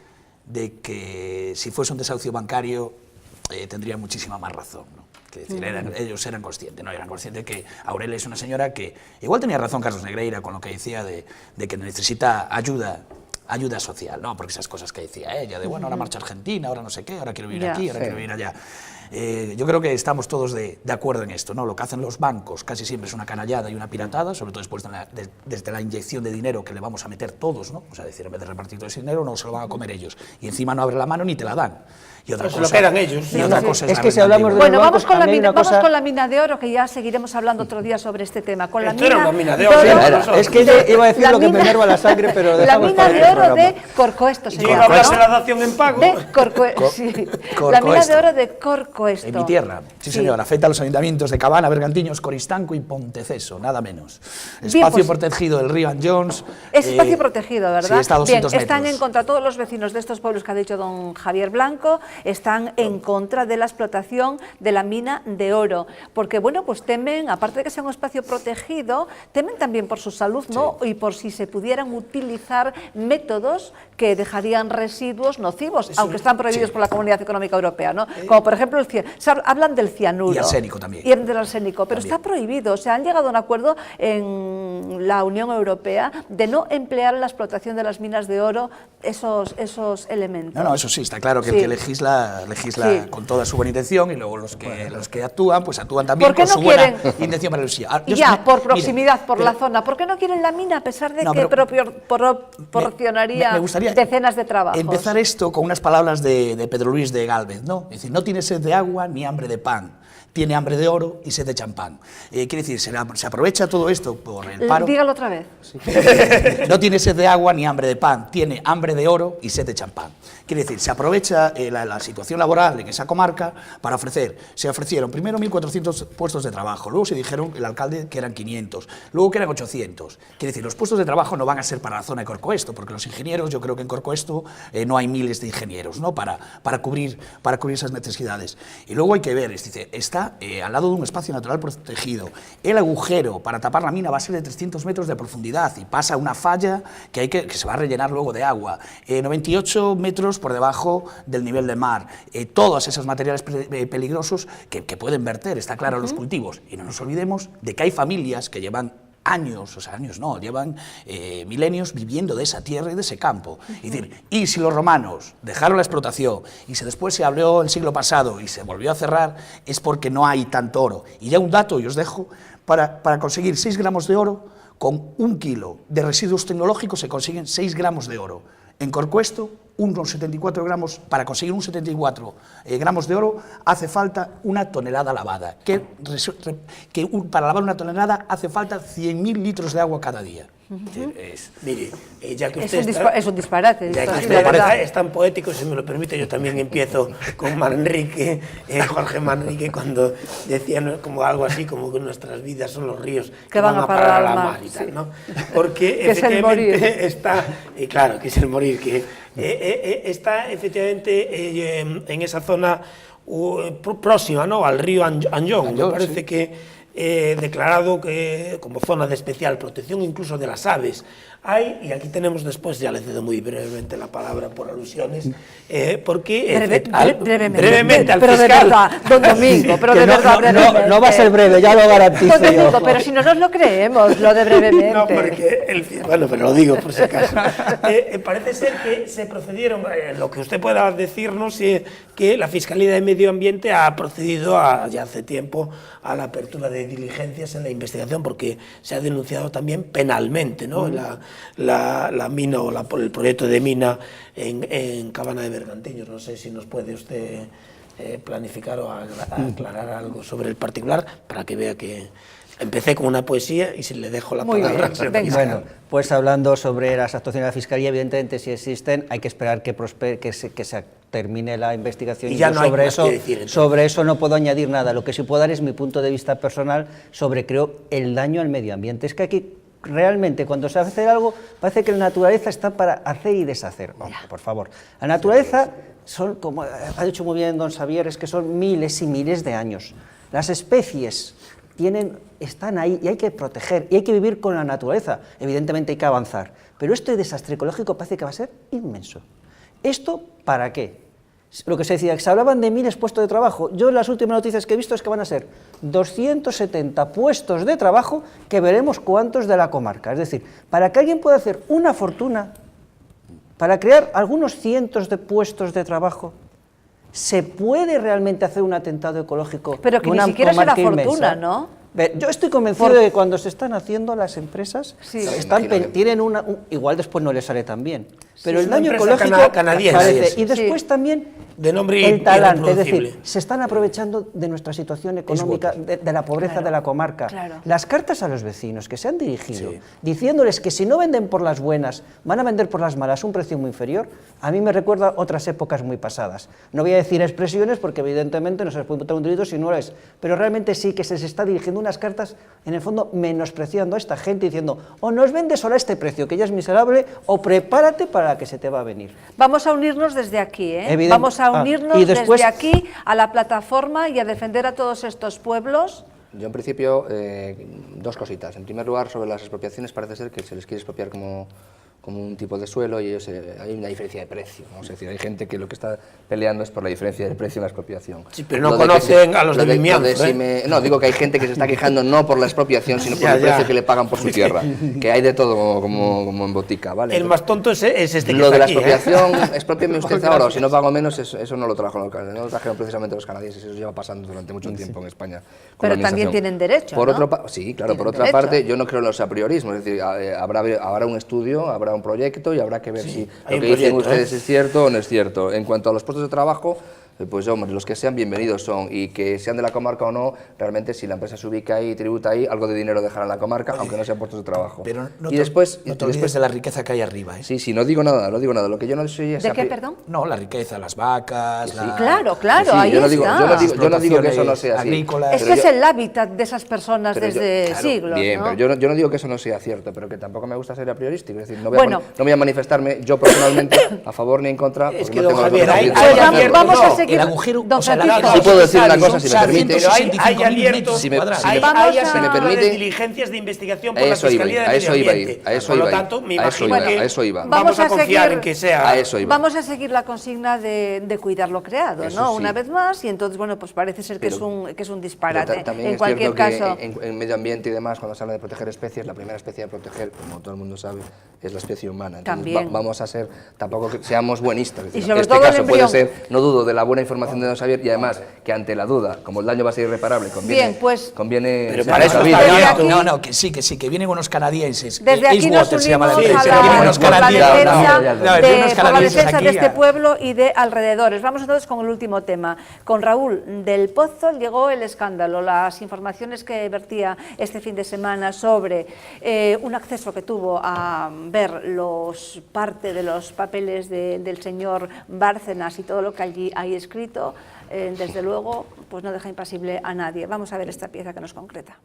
de que si fuese un desahucio bancario tendría muchísima más razón, ¿no? Es decir, ellos eran conscientes, ¿no? Eran conscientes que Aurelia es una señora que igual tenía razón Carlos Negreira con lo que decía de que necesita ayuda ayuda social, ¿no? Porque esas cosas que decía ella, de bueno, ahora marcha a Argentina, ahora no sé qué, ahora quiero vivir aquí, ahora quiero vivir allá. Yo creo que estamos todos de acuerdo en esto, ¿no? Lo que hacen los bancos casi siempre es una canallada y una piratada, sobre todo después desde la inyección de dinero que le vamos a meter todos, ¿no? O sea, decir, en vez de repartir todo ese dinero, no se lo van a comer ellos. Y encima no abre la mano ni te la dan. Y otra cosa, lo quedan ellos. Y otra cosa es que si hablamos de bueno, los vamos bancos, con la mina de oro, que ya seguiremos hablando otro día sobre este tema. Con la Esto era una mina de oro. Es que yo iba a decir lo que me enerva la sangre, pero la mina de oro de Corcoesto se Llega a llama, hablarse la dación en pago. de sí. La mina de oro de Corcoesto. En mi tierra, sí señor, afecta a los ayuntamientos de Cabana, Bergantiños, Coristanco y Ponteceso, nada menos. Espacio protegido del río Anjones. Es espacio protegido, ¿verdad? Sí, está a 200 Bien, están metros. en contra, todos los vecinos de estos pueblos que ha dicho don Javier Blanco, están en contra de la explotación de la mina de oro, porque bueno, pues temen, aparte de que sea un espacio protegido, temen también por su salud, ¿no? Y por si se pudieran utilizar métodos que dejarían residuos nocivos, aunque están prohibidos por la Comunidad Económica Europea, ¿no? Como por ejemplo, hablan del cianuro. Y arsénico también. Y del arsénico, pero también está prohibido. O sea, han llegado a un acuerdo en la Unión Europea de no emplear en la explotación de las minas de oro esos elementos. No, eso sí, está claro que el que legisla con toda su buena intención, y luego los que actúan, pues actúan también con su buena intención para el sí. Por proximidad, por la zona. ¿Por qué no quieren la mina, a pesar de que proporcionaría decenas de trabajos? Empezar esto con unas palabras de Pedro Luis de Gálvez, ¿no? Es decir, no tiene sed de agua ni hambre de pan. Tiene hambre de oro y sed de champán. Quiere decir, se aprovecha todo esto por el paro. Dígalo otra vez. No tiene sed de agua ni hambre de pan, tiene hambre de oro y sed de champán. Quiere decir, se aprovecha la situación laboral en esa comarca para se ofrecieron primero 1.400 puestos de trabajo, luego se dijeron el alcalde que eran 500, luego que eran 800. Quiere decir, los puestos de trabajo no van a ser para la zona de Corcoesto, porque los ingenieros, yo creo que en Corcoesto no hay miles de ingenieros, ¿no? para cubrir esas necesidades. Y luego hay que ver, está al lado de un espacio natural protegido. El agujero para tapar la mina va a ser de 300 metros de profundidad y pasa una falla que se va a rellenar luego de agua. 98 metros por debajo del nivel del mar. Todos esos materiales peligrosos que pueden verter, está claro, los cultivos. Y no nos olvidemos de que hay familias que llevan años, o sea, años no, llevan milenios viviendo de esa tierra y de ese campo. Es decir, y si los romanos dejaron la explotación y si después se abrió el siglo pasado y se volvió a cerrar, es porque no hay tanto oro. Y ya un dato, y os dejo, para conseguir 6 gramos de oro, con 1 kilo de residuos tecnológicos se consiguen 6 gramos de oro. En Corcoesto, unos 74 gramos, para conseguir un 74 gramos de oro, hace falta una tonelada lavada. Para lavar una tonelada hace falta 100.000 litros de agua cada día. Mire, ya que usted es un disparate. Ya que usted es tan poético, si me lo permite, yo también empiezo con Manrique, Jorge Manrique, cuando decían como algo así, como que nuestras vidas son los ríos que van a parar al mar y tal, ¿no? Porque efectivamente está, claro, que es el morir, que está efectivamente en esa zona próxima, ¿no?, al río Anjón. Me parece que declarado como zona de especial protección, incluso de las aves. Y aquí tenemos después, ya le cedo muy brevemente la palabra por alusiones, porque brevemente al pero fiscal. De verdad, don Domingo, pero de verdad, brevemente. No va a ser breve, ya lo garantizo. Don Domingo, pero si no nos lo creemos, lo de brevemente. No, porque, bueno, pero lo digo por si acaso. Parece ser que se procedieron, lo que usted pueda decirnos, que la Fiscalía de Medio Ambiente ha procedido ya hace tiempo a la apertura de diligencias en la investigación, porque se ha denunciado también penalmente, ¿no?, la mina o el proyecto de mina en Cabana de Bergantiños. No sé si nos puede usted planificar o aclarar algo sobre el particular, para que vea que empecé con una poesía y si le dejo la palabra. Bueno, pues hablando sobre las actuaciones de la Fiscalía, evidentemente si existen hay que esperar que se termine la investigación y ya no sobre eso no puedo añadir nada. Lo que sí puedo dar es mi punto de vista personal sobre, creo, el daño al medio ambiente. Es que aquí realmente cuando se hace algo parece que la naturaleza está para hacer y deshacer. Hombre, por favor, la naturaleza son, como ha dicho muy bien don Xavier, es que son miles y miles de años. Las especies están ahí y hay que proteger y hay que vivir con la naturaleza. Evidentemente hay que avanzar, pero este desastre ecológico parece que va a ser inmenso. ¿Esto para qué? Lo que se decía, que se hablaban de 1.000 puestos de trabajo. Yo las últimas noticias que he visto es que van a ser 270 puestos de trabajo, que veremos cuántos de la comarca. Es decir, para que alguien pueda hacer una fortuna, para crear algunos cientos de puestos de trabajo, ¿se puede realmente hacer un atentado ecológico? Pero que ni siquiera será fortuna, ¿no? Yo estoy convencido de que cuando se están haciendo las empresas, tienen igual después no les sale tan bien, pero el daño ecológico aparece. Y después también de nombre el talante, es decir, se están aprovechando de nuestra situación económica, de la pobreza de la comarca. Claro. Las cartas a los vecinos que se han dirigido, diciéndoles que si no venden por las buenas, van a vender por las malas a un precio muy inferior, a mí me recuerda otras épocas muy pasadas. No voy a decir expresiones porque evidentemente no se les puede imputar un delito si no lo es, pero realmente sí que se les está dirigiendo unas cartas, en el fondo menospreciando a esta gente, diciendo o nos vendes solo a este precio, que ya es miserable, o prepárate para la que se te va a venir. Vamos a unirnos desde aquí, ¿eh? Vamos a unirnos y después, desde aquí a la plataforma y a defender a todos estos pueblos. Yo en principio, dos cositas. En primer lugar, sobre las expropiaciones parece ser que se les quiere expropiar como un tipo de suelo y ellos, hay una diferencia de precio, ¿no? Es decir, hay gente que lo que está peleando es por la diferencia de precio en la expropiación. Sí, pero no conocen a los de Vimianzo, no, digo que hay gente que se está quejando no por la expropiación, sino por el precio que le pagan por su tierra, que hay de todo como en botica, ¿vale? El más tonto es este que lo está de la aquí, expropiación, exprópieme usted ahora, o si no pago menos, eso no lo trajeron precisamente los canadienses, eso lleva pasando durante mucho tiempo en España. Pero también tienen derecho, ¿no? Sí, claro, por otra parte, yo no creo en los apriorismos, es decir, habrá un estudio, habrá un proyecto y habrá que ver si lo que dicen ustedes es cierto o no es cierto. En cuanto a los puestos de trabajo, pues hombre, los que sean bienvenidos son, y que sean de la comarca o no, realmente si la empresa se ubica ahí, tributa ahí, algo de dinero dejará en la comarca, aunque no sean puestos de trabajo. Pero no y después, no te olvides de la riqueza que hay arriba, ¿eh? Sí, no digo nada, lo que yo no soy es... ¿De qué, perdón? No, la riqueza, las vacas, Claro, ahí yo no está. Yo no digo que eso no sea así. Agrícolas. Es que es el hábitat de esas personas desde siglos, bien, ¿no? pero yo no digo que eso no sea cierto, pero que tampoco me gusta ser a priorístico, es decir, no voy a manifestarme yo personalmente a favor ni en contra. Es que, don Javier, vamos a seguir... El agujero... Sí puedo decir una cosa, si me permite. Pero hay abiertos, si me permite, diligencias de investigación por la Fiscalía de Medio Ambiente. Por lo tanto, me imagino que vamos a confiar en que sea... Vamos a seguir la consigna de cuidar lo creado, ¿no? Una vez más, y entonces, bueno, pues parece ser que es un disparate. También en cualquier caso... En medio ambiente y demás, cuando se habla de proteger especies, la primera especie a proteger, como todo el mundo sabe, es la especie humana. Entonces, vamos a ser, tampoco que seamos buenistas. Y sobre este todo caso puede ser, no dudo de la buena información de don Xavier, y además que ante la duda, como el daño va a ser irreparable, conviene pero para eso está que vienen unos canadienses. Desde aquí nos unimos por la defensa de este pueblo y de alrededores. Vamos entonces con el último tema. Con Raúl del Pozo llegó el escándalo, las informaciones que vertía este fin de semana sobre un acceso que tuvo a ver parte de los papeles del señor Bárcenas y todo lo que allí hay escrito. Desde luego, pues no deja impasible a nadie. Vamos a ver esta pieza que nos concreta.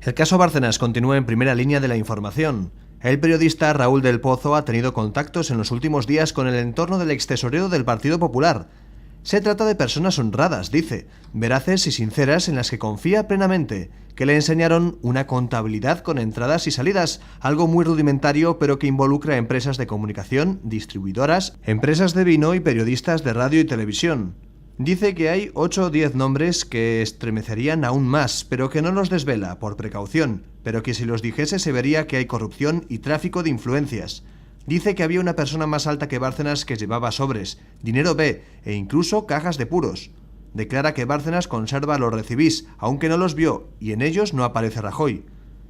El caso Bárcenas continúa en primera línea de la información. El periodista Raúl del Pozo ha tenido contactos en los últimos días con el entorno del extesorero del Partido Popular. Se trata de personas honradas, dice, veraces y sinceras en las que confía plenamente, que le enseñaron una contabilidad con entradas y salidas, algo muy rudimentario pero que involucra a empresas de comunicación, distribuidoras, empresas de vino y periodistas de radio y televisión. Dice que hay 8 o 10 nombres que estremecerían aún más, pero que no los desvela, por precaución, pero que si los dijese se vería que hay corrupción y tráfico de influencias. Dice que había una persona más alta que Bárcenas que llevaba sobres, dinero B e incluso cajas de puros. Declara que Bárcenas conserva los recibís, aunque no los vio, y en ellos no aparece Rajoy.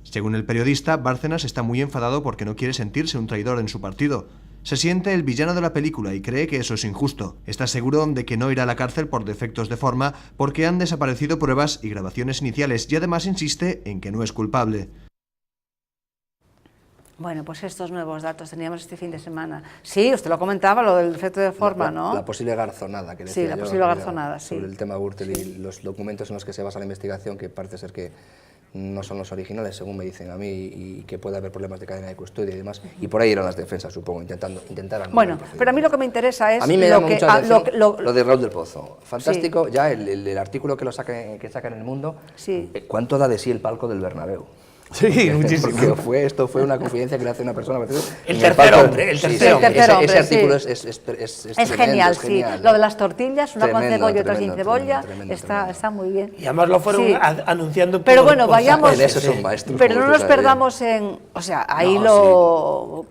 Según el periodista, Bárcenas está muy enfadado porque no quiere sentirse un traidor en su partido. Se siente el villano de la película y cree que eso es injusto. Está seguro de que no irá a la cárcel por defectos de forma porque han desaparecido pruebas y grabaciones iniciales y además insiste en que no es culpable. Bueno, pues estos nuevos datos teníamos este fin de semana. Sí, usted lo comentaba, lo del defecto de forma, ¿no? La posible garzonada que decía yo. Sí, la posible garzonada, sí. Sobre el tema Gürtel y los documentos en los que se basa la investigación, que parece ser que no son los originales, según me dicen a mí, y que puede haber problemas de cadena de custodia y demás. Y por ahí eran las defensas, supongo, intentar... Bueno, pero a mí lo que me interesa es... A mí me llama mucho la atención lo de Raúl del Pozo. Fantástico, sí. Ya el artículo que saca en El Mundo, sí. ¿Cuánto da de sí el palco del Bernabéu? Sí, muchísimo. Porque esto fue una confidencia que le hace una persona. El tercer hombre, Ese artículo es genial, sí. genial. Lo de las tortillas, una con Tremendo, cebolla y otra sin tremendo, cebolla, tremendo, está muy bien. Y además lo fueron Sí. anunciando Pero por- bueno, por vayamos, En eso son maestros, pero como no tú nos sabes perdamos en, o sea, ahí No,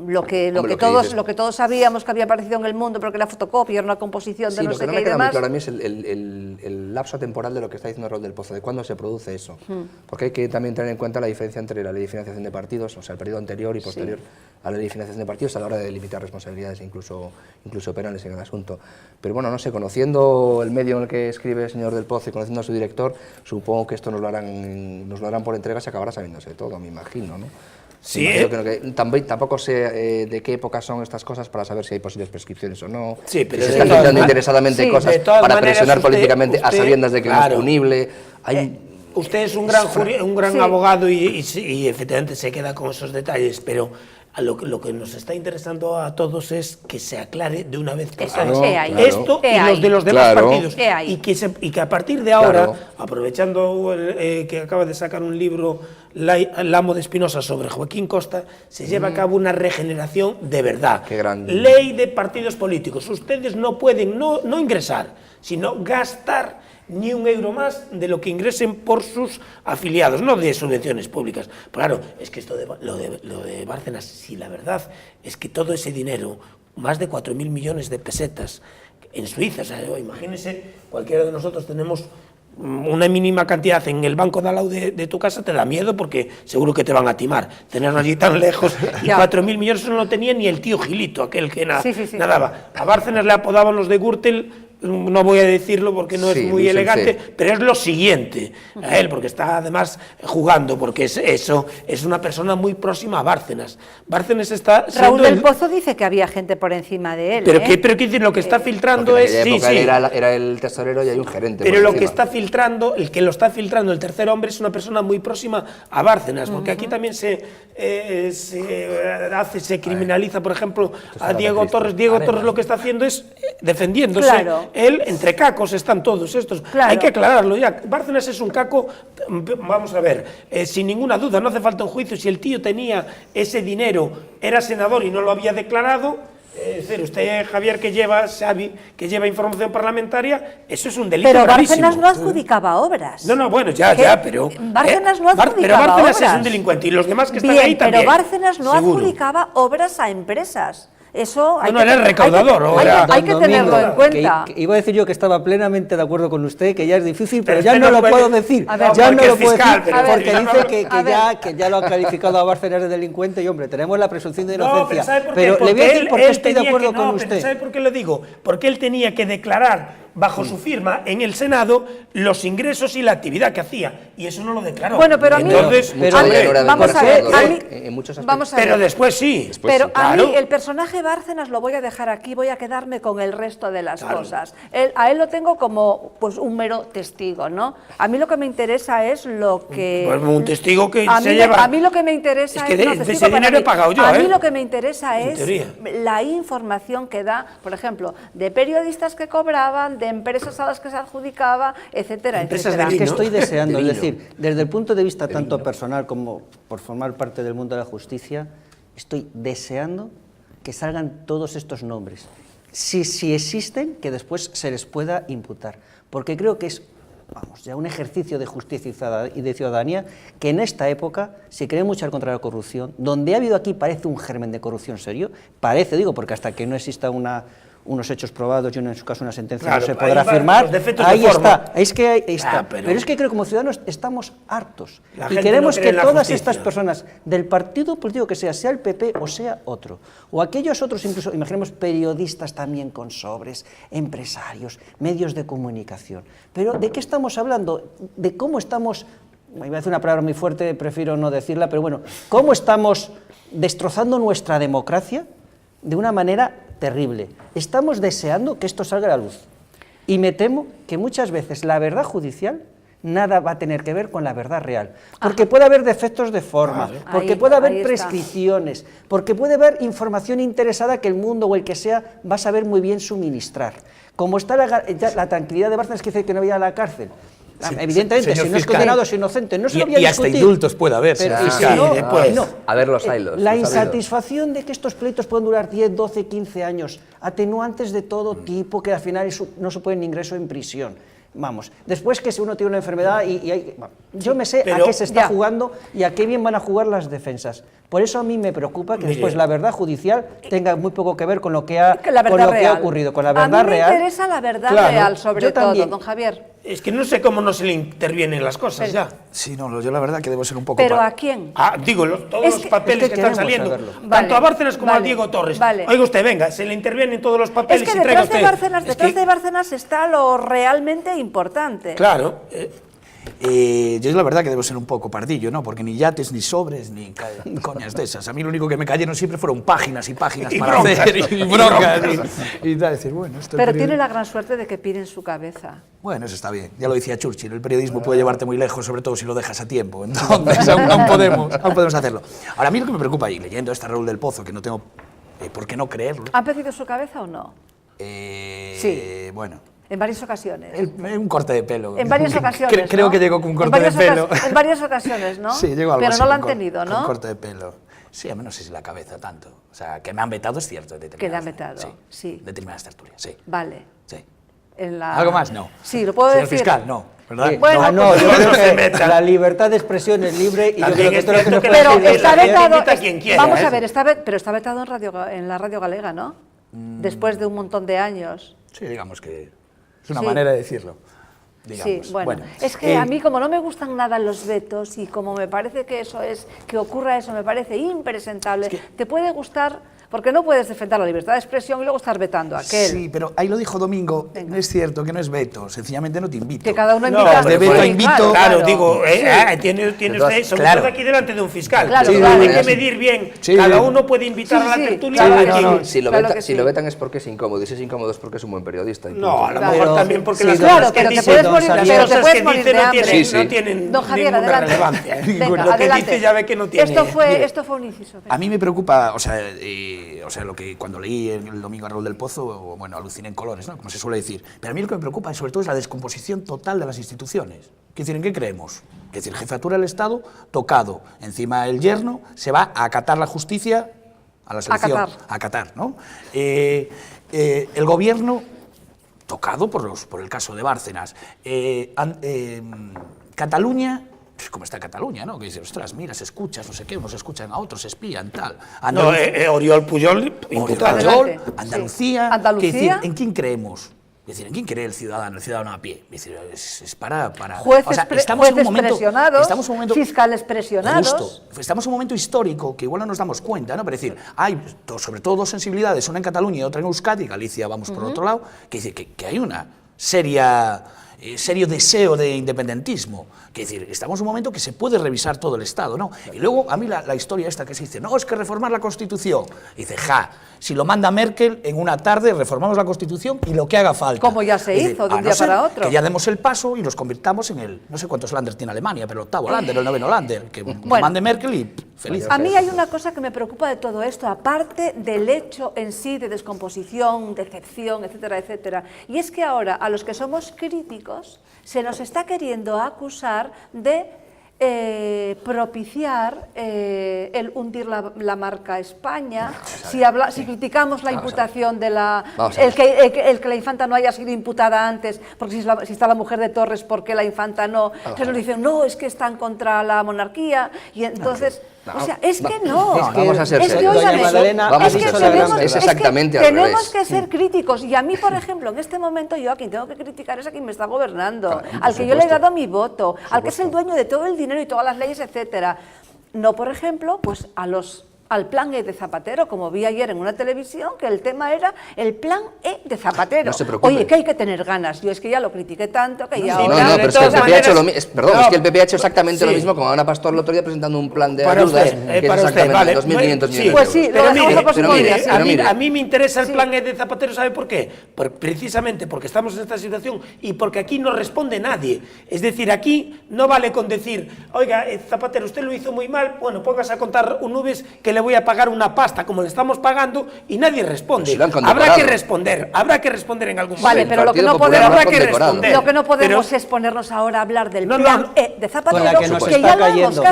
lo que dices. todos sabíamos que había aparecido en el mundo, porque la fotocopia era una composición de Sí, no lo sé que no qué me y queda muy demás. claro a mí es el lapso temporal de lo que está diciendo Raúl del Pozo, de cuándo se produce eso. Porque hay que también tener en cuenta la diferencia entre la ley de financiación de partidos, o sea, el periodo anterior y posterior a la ley de financiación de partidos, a la hora de delimitar responsabilidades incluso penales en el asunto. Pero bueno, no sé, conociendo el medio en el que escribe el señor del Pozo y conociendo a su director, supongo que esto nos lo harán por entregas y acabará sabiéndose todo, me imagino, ¿no? Sí, Tampoco sé de qué época son estas cosas para saber si hay posibles prescripciones o no. Sí, pero se de están todas filtrando man- interesadamente sí, cosas de todas para maneras, presionar usted- políticamente a usted- sabiendas de que no claro. es punible. Hay, Usted es un gran, un gran Sí. abogado y efectivamente se queda con esos detalles, pero a lo que nos está interesando a todos es que se aclare de una vez por Eso, todas he ahí. esto y He los de ahí. los demás Claro. partidos. He ahí. Y que a partir de ahora, Claro. aprovechando que acaba de sacar un libro Lamo de Espinosa sobre Joaquín Costa, se lleva a cabo una regeneración de verdad. Qué gran- Ley de partidos políticos. Ustedes no pueden no ingresar, sino gastar ni un euro más de lo que ingresen por sus afiliados, no de subvenciones públicas. Claro, es que esto lo de Bárcenas, sí, la verdad es que todo ese dinero, más de 4.000 millones de pesetas en Suiza, o sea, imagínense, cualquiera de nosotros tenemos una mínima cantidad en el banco de al lado de tu casa, te da miedo porque seguro que te van a timar, tenerlo allí tan lejos, y Ya. 4.000 millones no lo tenía ni el tío Gilito, aquel que Sí. nadaba. A Bárcenas le apodaban los de Gürtel, no voy a decirlo porque no Sí, es muy Luis el elegante, C. pero es lo siguiente a él, porque está además jugando, porque eso es una persona muy próxima a Bárcenas. Bárcenas está Raúl siendo del el- Pozo dice que había gente por encima de él. pero ¿eh? qué decir, lo que está filtrando porque en es aquella sí, época sí. él era el tesorero y hay un gerente. Pero por lo que encima. está filtrando, el que lo está filtrando, el tercer hombre, es una persona muy próxima a Bárcenas, porque aquí también se criminaliza, por ejemplo, a Diego Torres. Diego Torres lo que está haciendo es defendiéndose. Claro. Él, entre cacos están todos estos. Claro. Hay que aclararlo ya. Bárcenas es un caco, vamos a ver, sin ninguna duda, no hace falta un juicio. Si el tío tenía ese dinero, era senador y no lo había declarado, es decir, usted, Javier, que lleva información parlamentaria, eso es un delito Pero gravísimo. Bárcenas no adjudicaba obras. No, bueno, ya, pero... Bárcenas no adjudicaba Pero Bárcenas obras. es un delincuente y los demás que están Bien, ahí también. pero Bárcenas no seguro. adjudicaba obras a empresas. Eso No, era el recaudador, hay que tenerlo en cuenta. Que iba a decir yo que estaba plenamente de acuerdo con usted, que ya es difícil, pero Pero ya usted no no lo puede- puedo decir. A ver, Ya porque no es lo puedo fiscal, decir, pero porque es dice fiscal. que ya lo ha calificado a Bárcenas de delincuente y, hombre, tenemos la presunción de No, inocencia. pero ¿sabe por qué? Pero le voy a Porque decir por qué estoy de tenía acuerdo que- con no, pero usted. ¿sabe por qué lo digo? Porque él tenía que declarar bajo su firma en el Senado los ingresos y la actividad que hacía, y eso no lo declaró. Bueno, pero a mí- Entonces, pero- a mí- ya no era del vamos a ver, Senado, a mí- en muchos aspectos. vamos a ver. pero después sí. Pero a Claro. mí el personaje Bárcenas lo voy a dejar aquí, voy a quedarme con el resto de las Claro. cosas. A él lo tengo como pues un mero testigo, ¿no? A mí lo que me interesa es lo que... Pues un testigo que a se mí, lleva... A mí lo que me interesa Es que no, de testigo ese para dinero he mí. pagado yo, A mí ¿eh? lo que me interesa En es teoría. la información que da, por ejemplo, de periodistas que cobraban, de empresas a las que se adjudicaba, etcétera, Empresas etcétera. de Es que vino. estoy deseando, De es vino. decir, desde el punto de vista tanto personal como por formar parte del mundo de la justicia, estoy deseando que salgan todos estos nombres. Si existen, que después se les pueda imputar. Porque creo que es, vamos, ya un ejercicio de justicia y de ciudadanía que en esta época, si queremos luchar contra la corrupción, donde ha habido aquí parece un germen de corrupción serio, parece, digo, porque hasta que no exista unos hechos probados y en su caso una sentencia Claro, no se ahí podrá van firmar, los defectos de ahí forma. está, es que ahí está. Ah, pero pero es que creo que como ciudadanos estamos hartos La y gente queremos no cree que en la todas justicia. estas personas del partido político que sea el PP o sea otro, o aquellos otros, incluso imaginemos periodistas también con sobres, empresarios, medios de comunicación, pero ¿de qué estamos hablando? De cómo estamos, iba a decir una palabra muy fuerte, prefiero no decirla, pero bueno, cómo estamos destrozando nuestra democracia de una manera terrible. Estamos deseando que esto salga a la luz. Y me temo que muchas veces la verdad judicial nada va a tener que ver con la verdad real. Porque puede haber defectos de forma, porque Ahí- puede ahí haber está. prescripciones, porque puede haber información interesada que el mundo o el que sea va a saber muy bien suministrar. Como está la tranquilidad de Bárcenas, que dice que no vaya a la cárcel. Evidentemente, si no es condenado es inocente, no se lo voy a Y hasta discutir. indultos puede haber. Pero, señor y si fiscal. no, después. no. A ver los hilos. La los ha habido. insatisfacción de que estos pleitos pueden durar 10, 12, 15 años, atenuantes de todo tipo que al final no suponen ingreso en prisión. Vamos, después que si uno tiene una enfermedad yo me sé pero a qué se está ya. jugando y a qué bien van a jugar las defensas. Por eso a mí me preocupa que después la verdad judicial tenga muy poco que ver con lo que ha, Que la verdad que ha real. ocurrido, con la A verdad mí me real. interesa la verdad Claro, real, sobre yo todo, también. don Javier. Es que no sé cómo no se le intervienen las cosas ya. Sí, no, yo la verdad que debo ser un poco... ¿Pero a quién? Digo, todos Es los que- papeles es que que están queremos saliendo, saberlo. Vale, tanto a Bárcenas como a vale, Diego Torres. vale. Oiga usted, venga, se le intervienen todos los papeles Es que y traiga detrás de usted. Bárcenas, Es detrás que- de Bárcenas está lo realmente importante. Claro. Yo la verdad que debo ser un poco pardillo, ¿no? Porque ni yates, ni sobres, ni coñas de esas. A mí lo único que me cayeron siempre fueron páginas y páginas Y para broncas. hacer, y broncas. Y tal, decir, bueno, esto Pero el tiene periodismo- la gran suerte de que piden su cabeza. Bueno, eso está bien. Ya lo decía Churchill, el periodismo puede llevarte muy lejos, sobre todo si lo dejas a tiempo. Entonces, aún podemos hacerlo. Ahora, a mí lo que me preocupa, y leyendo esta Raúl del Pozo, que no tengo por qué no creerlo... ¿Han pedido su cabeza o no? Sí. Bueno... En varias ocasiones. Un corte de pelo. En varias ocasiones, Creo ¿no? que llegó con un En corte de varias pelo. En varias ocasiones, ¿no? Sí, llegó algo Pero así, no lo han con tenido, ¿no? Con corte de pelo. Sí, a menos no sé si la cabeza tanto. O sea, que me han vetado es cierto. Que le han vetado, sí. Determinadas tertulias, sí. Vale. Sí. En la... ¿Algo más? No. Sí, lo puedo Señor decir. fiscal, no, ¿verdad? Bueno, no, yo creo se que meta. la libertad de expresión es libre y yo También creo que es todo lo que cierto nos que puede la Pero decir gente está la vetado. invita a quien quiera, Vamos ¿eh? a ver, pero está vetado en la radio galega, ¿no? Después de un montón de años. Sí, digamos que es una Sí. manera de decirlo. Digamos. Sí, bueno. Es que a mí como no me gustan nada los vetos y como me parece que que ocurra eso, me parece impresentable. Te puede gustar, porque no puedes defender la libertad de expresión y luego estar vetando a aquel. Sí, pero ahí lo dijo Domingo, no es cierto que no es veto, sencillamente no te invito. Que cada uno No, invita de veto Sí, invito- Claro, digo, Sí. tiene Entonces, usted, sobre claro. todo aquí delante de un fiscal. Claro, Sí, claro. hay que medir bien. Sí. Cada uno puede invitar Sí, a la sí, tertulia. claro a que quien- sí. Si lo, Claro veta- que si sí. lo vetan es porque es incómodo, y si es incómodo es porque es un buen periodista. y No, punto. a lo Claro. mejor también porque las Claro, cosas que pero te dice, puedes don morir, Javier, pero las te cosas puedes que morir dice de no hambre. tienen, Sí, no sí. tienen Don Javier, ninguna adelante. relevancia. Venga, Lo que adelante. dice ya ve que no tiene. Esto fue un inciso. A mí me preocupa, o sea, lo que cuando leí el domingo a Raúl del Pozo, bueno, aluciné en colores, ¿no? Como se suele decir. Pero a mí lo que me preocupa, sobre todo, es la descomposición total de las instituciones. ¿Qué decir, en qué creemos? Es decir, jefatura del Estado, tocado encima el yerno, se va a acatar la justicia a la selección. A acatar, ¿no? El gobierno, tocado por el caso de Bárcenas. Cataluña... ¿Cómo está Cataluña, no? Que dice, ostras, mira, se escuchas, no sé qué, unos escuchan a otros, se espían, tal. No, Oriol Pujol, imputado. Adelante. Andalucía. Sí. ¿Andalucía? ¿Qué decir, ¿en quién creemos? Es decir, ¿en quién cree el ciudadano a pie? Es decir, es para... Jueces, o sea, jueces presionados, estamos en un momento fiscales presionados. justo. Estamos en un momento histórico que igual no nos damos cuenta, ¿no? Pero es decir, hay sobre todo dos sensibilidades, una en Cataluña y otra en Euskadi, Galicia vamos por otro lado, que dice que hay una serio deseo de independentismo. Que decir, estamos en un momento que se puede revisar todo el Estado, ¿no? Y luego, a mí la historia esta que se dice, no, es que reformar la Constitución. Y dice, si lo manda Merkel, en una tarde reformamos la Constitución y lo que haga falta. Como ya se Es hizo de a un no día ser para otro. Que ya demos el paso y los convirtamos en el, no sé cuántos Länder tiene Alemania, pero el 8º Länder, el 9º Länder, que lo mande Merkel y feliz. A mí hay una cosa que me preocupa de todo esto, aparte del hecho en sí de descomposición, decepción, etcétera, etcétera, y es que ahora a los que somos críticos se nos está queriendo acusar de propiciar el hundir la marca España, si criticamos la imputación de el que la infanta no haya sido imputada antes, porque si está la mujer de Torres, ¿por qué la infanta no? Entonces nos dicen, no, es que están contra la monarquía, y entonces... O sea, es que no. Vamos a ser es que, serios. óigame, Doña Magdalena Vamos es a que ser tenemos, serios. Es es que exactamente al tenemos revés. que ser críticos. Y a mí, por ejemplo, en este momento, yo a quien tengo que criticar es a quien me está gobernando, Claro, al que yo le he supuesto. dado mi voto, al que es el dueño de todo el dinero y todas las leyes, etcétera. No, por ejemplo, pues al plan E de Zapatero, como vi ayer en una televisión, que el tema era el plan E de Zapatero. No se preocupe. Oye, que hay que tener ganas. Yo es que ya lo critiqué tanto que ya No, ahora... no, pero es que el todas PP ha hecho maneras- perdón, es que el PP ha hecho exactamente lo Sí. mismo como Ana Pastor el otro día presentando un plan de Para ayudas usted, que es para usted, exactamente vale. 2.500 Sí, millones pues de sí, euros. lo dejamos para pero próximo mire, día, sí. pero mire. A mí me interesa el Sí. plan E de Zapatero, ¿sabe por qué? Precisamente porque estamos en esta situación y porque aquí no responde nadie. Es decir, aquí no vale con decir, oiga, Zapatero, usted lo hizo muy mal, bueno, póngase a contar nubes que le voy a pagar una pasta como le estamos pagando y nadie responde. Si habrá que responder en algún momento. Vale, pero lo que no podemos pero, es ponernos ahora a hablar del no, plan no, de Zapatero, con la que nos que está ya lo cayendo.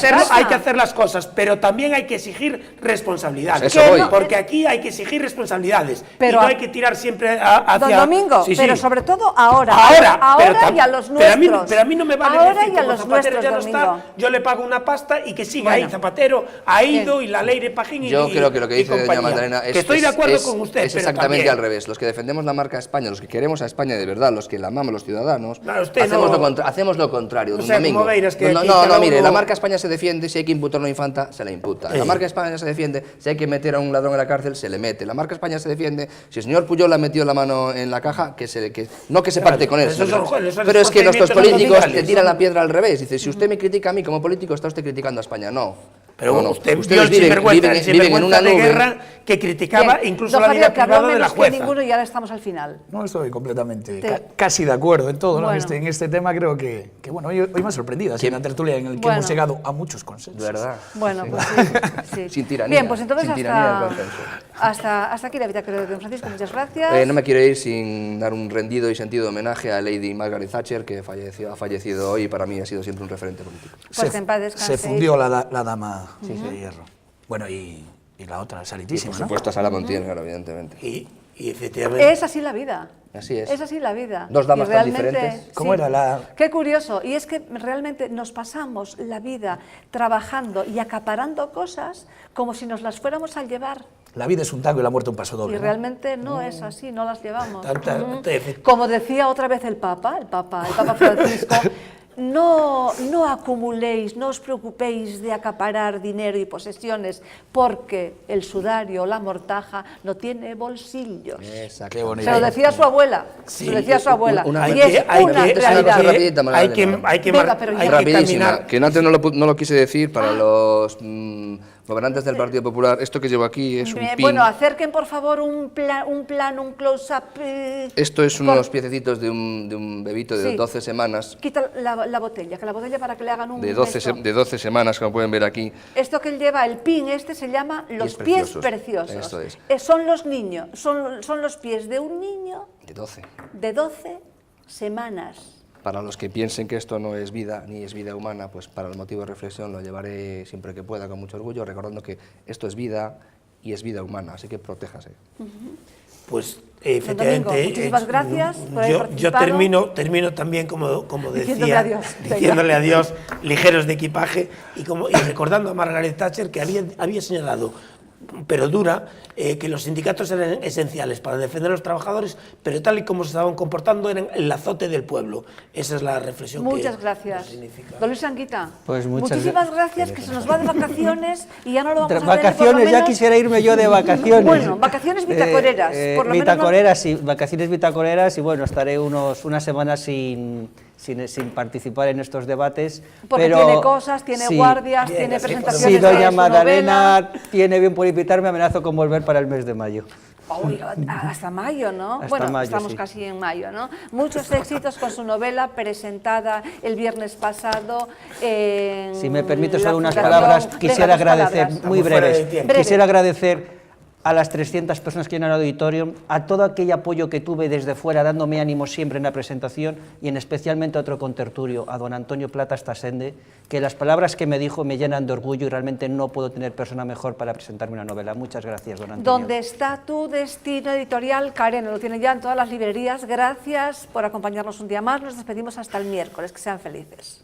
hemos hay que hacer las cosas, pero también hay que exigir responsabilidades. Porque aquí hay que exigir responsabilidades. Pero y no hay que tirar siempre hacia... Don Domingo, sí, pero sobre todo ahora y a los nuestros. Pero a mí no me vale ahora decir y a como los Zapatero nuestros, ya no Domingo. está, yo le pago una pasta y que siga ahí. Zapatero ha ido y la ley de Pajín y yo creo que lo que dice doña Magdalena que estoy de acuerdo con usted, es exactamente al revés. Los que defendemos la marca España, los que queremos a España de verdad, los que la amamos los ciudadanos, hacemos lo contrario. Don Domingo. No, mire, la marca España se defiende, si hay que imputar a una infanta, se la imputa. La marca España se defiende, si hay que meter a un ladrón en la cárcel, se le mete. La marca España se defiende, si el señor Pujol ha metido la mano en la caja, no que se parte con él. Pero es que nuestros políticos te tiran la piedra al revés. Dice, si usted me critica a mí como político, está usted criticando a España. No. Pero usted vio el sinvergüenza en una de nube. guerra que criticaba incluso la vida privada de la jueza. Ninguno y ahora estamos al final. No, estoy completamente, casi de acuerdo en todo. Bueno. En este tema creo que bueno, hoy me ha sorprendido. Ha sido una tertulia en la que hemos llegado a muchos consensos. De verdad. Bueno, pues sí. Sin tiranía. Bien, pues entonces hasta aquí la vida de Don Francisco. Muchas gracias. No me quiero ir sin dar un rendido y sentido homenaje a Lady Margaret Thatcher, que ha fallecido hoy y para mí ha sido siempre un referente político. Pues en paz descanse. Se fundió la dama de hierro. Bueno, y la otra, Salitísima, por supuesto, a Sala Montiel, claro, evidentemente. Y efectivamente... Es así la vida. Así es. Es así la vida. Dos damas tan diferentes. ¿Cómo era la...? Qué curioso. Y es que realmente nos pasamos la vida trabajando y acaparando cosas como si nos las fuéramos a llevar. La vida es un tango y la muerte un paso doble. Y realmente no es así, no las llevamos. Tanta... Como decía otra vez el Papa Francisco, no acumuléis, no os preocupéis de acaparar dinero y posesiones, porque el sudario o la mortaja no tiene bolsillos. Qué bonito. Se lo decía su abuela. Sí, se lo decía su abuela. Y es una realidad. Hay que rapidísima, que antes no lo quise decir para los gobernantes del Partido Popular. Esto que llevo aquí es un pin. Bueno, acerquen por favor un close-up. Esto es unos piececitos de un bebito de 12 semanas. Quita la botella, que la botella para que le hagan un de 12 semanas, como pueden ver aquí. Esto que él lleva, el pin se llama los pies preciosos. Esto es. Son los niños, son los pies de un niño de 12 semanas. Para los que piensen que esto no es vida, ni es vida humana, pues para el motivo de reflexión lo llevaré siempre que pueda, con mucho orgullo, recordando que esto es vida y es vida humana, así que protéjase. Pues efectivamente, muchísimas gracias por haber yo termino también, como decía, diciéndole adiós, ligeros de equipaje, y recordando a Margaret Thatcher, que había señalado, pero dura, que los sindicatos eran esenciales para defender a los trabajadores, pero tal y como se estaban comportando eran el azote del pueblo. Esa es la reflexión muchas gracias. Don Luis Anguita, pues muchísimas gracias, que se nos va de vacaciones y ya no lo vamos a ver. Vacaciones, ya quisiera irme yo de vacaciones. Bueno, vacaciones bitacoreras. Por lo bitacoreras, sí, vacaciones bitacoreras, y bueno, estaré unas semanas sin participar en estos debates. Porque pero tiene cosas, tiene guardias, tiene presentaciones. Si doña Magdalena tiene bien por invitarme, amenazo con volver para el mes de mayo. Hasta mayo, ¿no? Hasta bueno, mayo, estamos casi en mayo, ¿no? Muchos éxitos con su novela presentada el viernes pasado. Si me permite solo unas palabras, quisiera agradecer, muy breves, quisiera agradecer a las 300 personas que en el auditorio, a todo aquel apoyo que tuve desde fuera, dándome ánimo siempre en la presentación, y en especialmente a otro contertulio, a don Antonio Plata Stasende, que las palabras que me dijo me llenan de orgullo y realmente no puedo tener persona mejor para presentarme una novela. Muchas gracias, don Antonio. ¿Dónde está tu destino editorial? Karen, lo tiene ya en todas las librerías. Gracias por acompañarnos un día más. Nos despedimos hasta el miércoles. Que sean felices.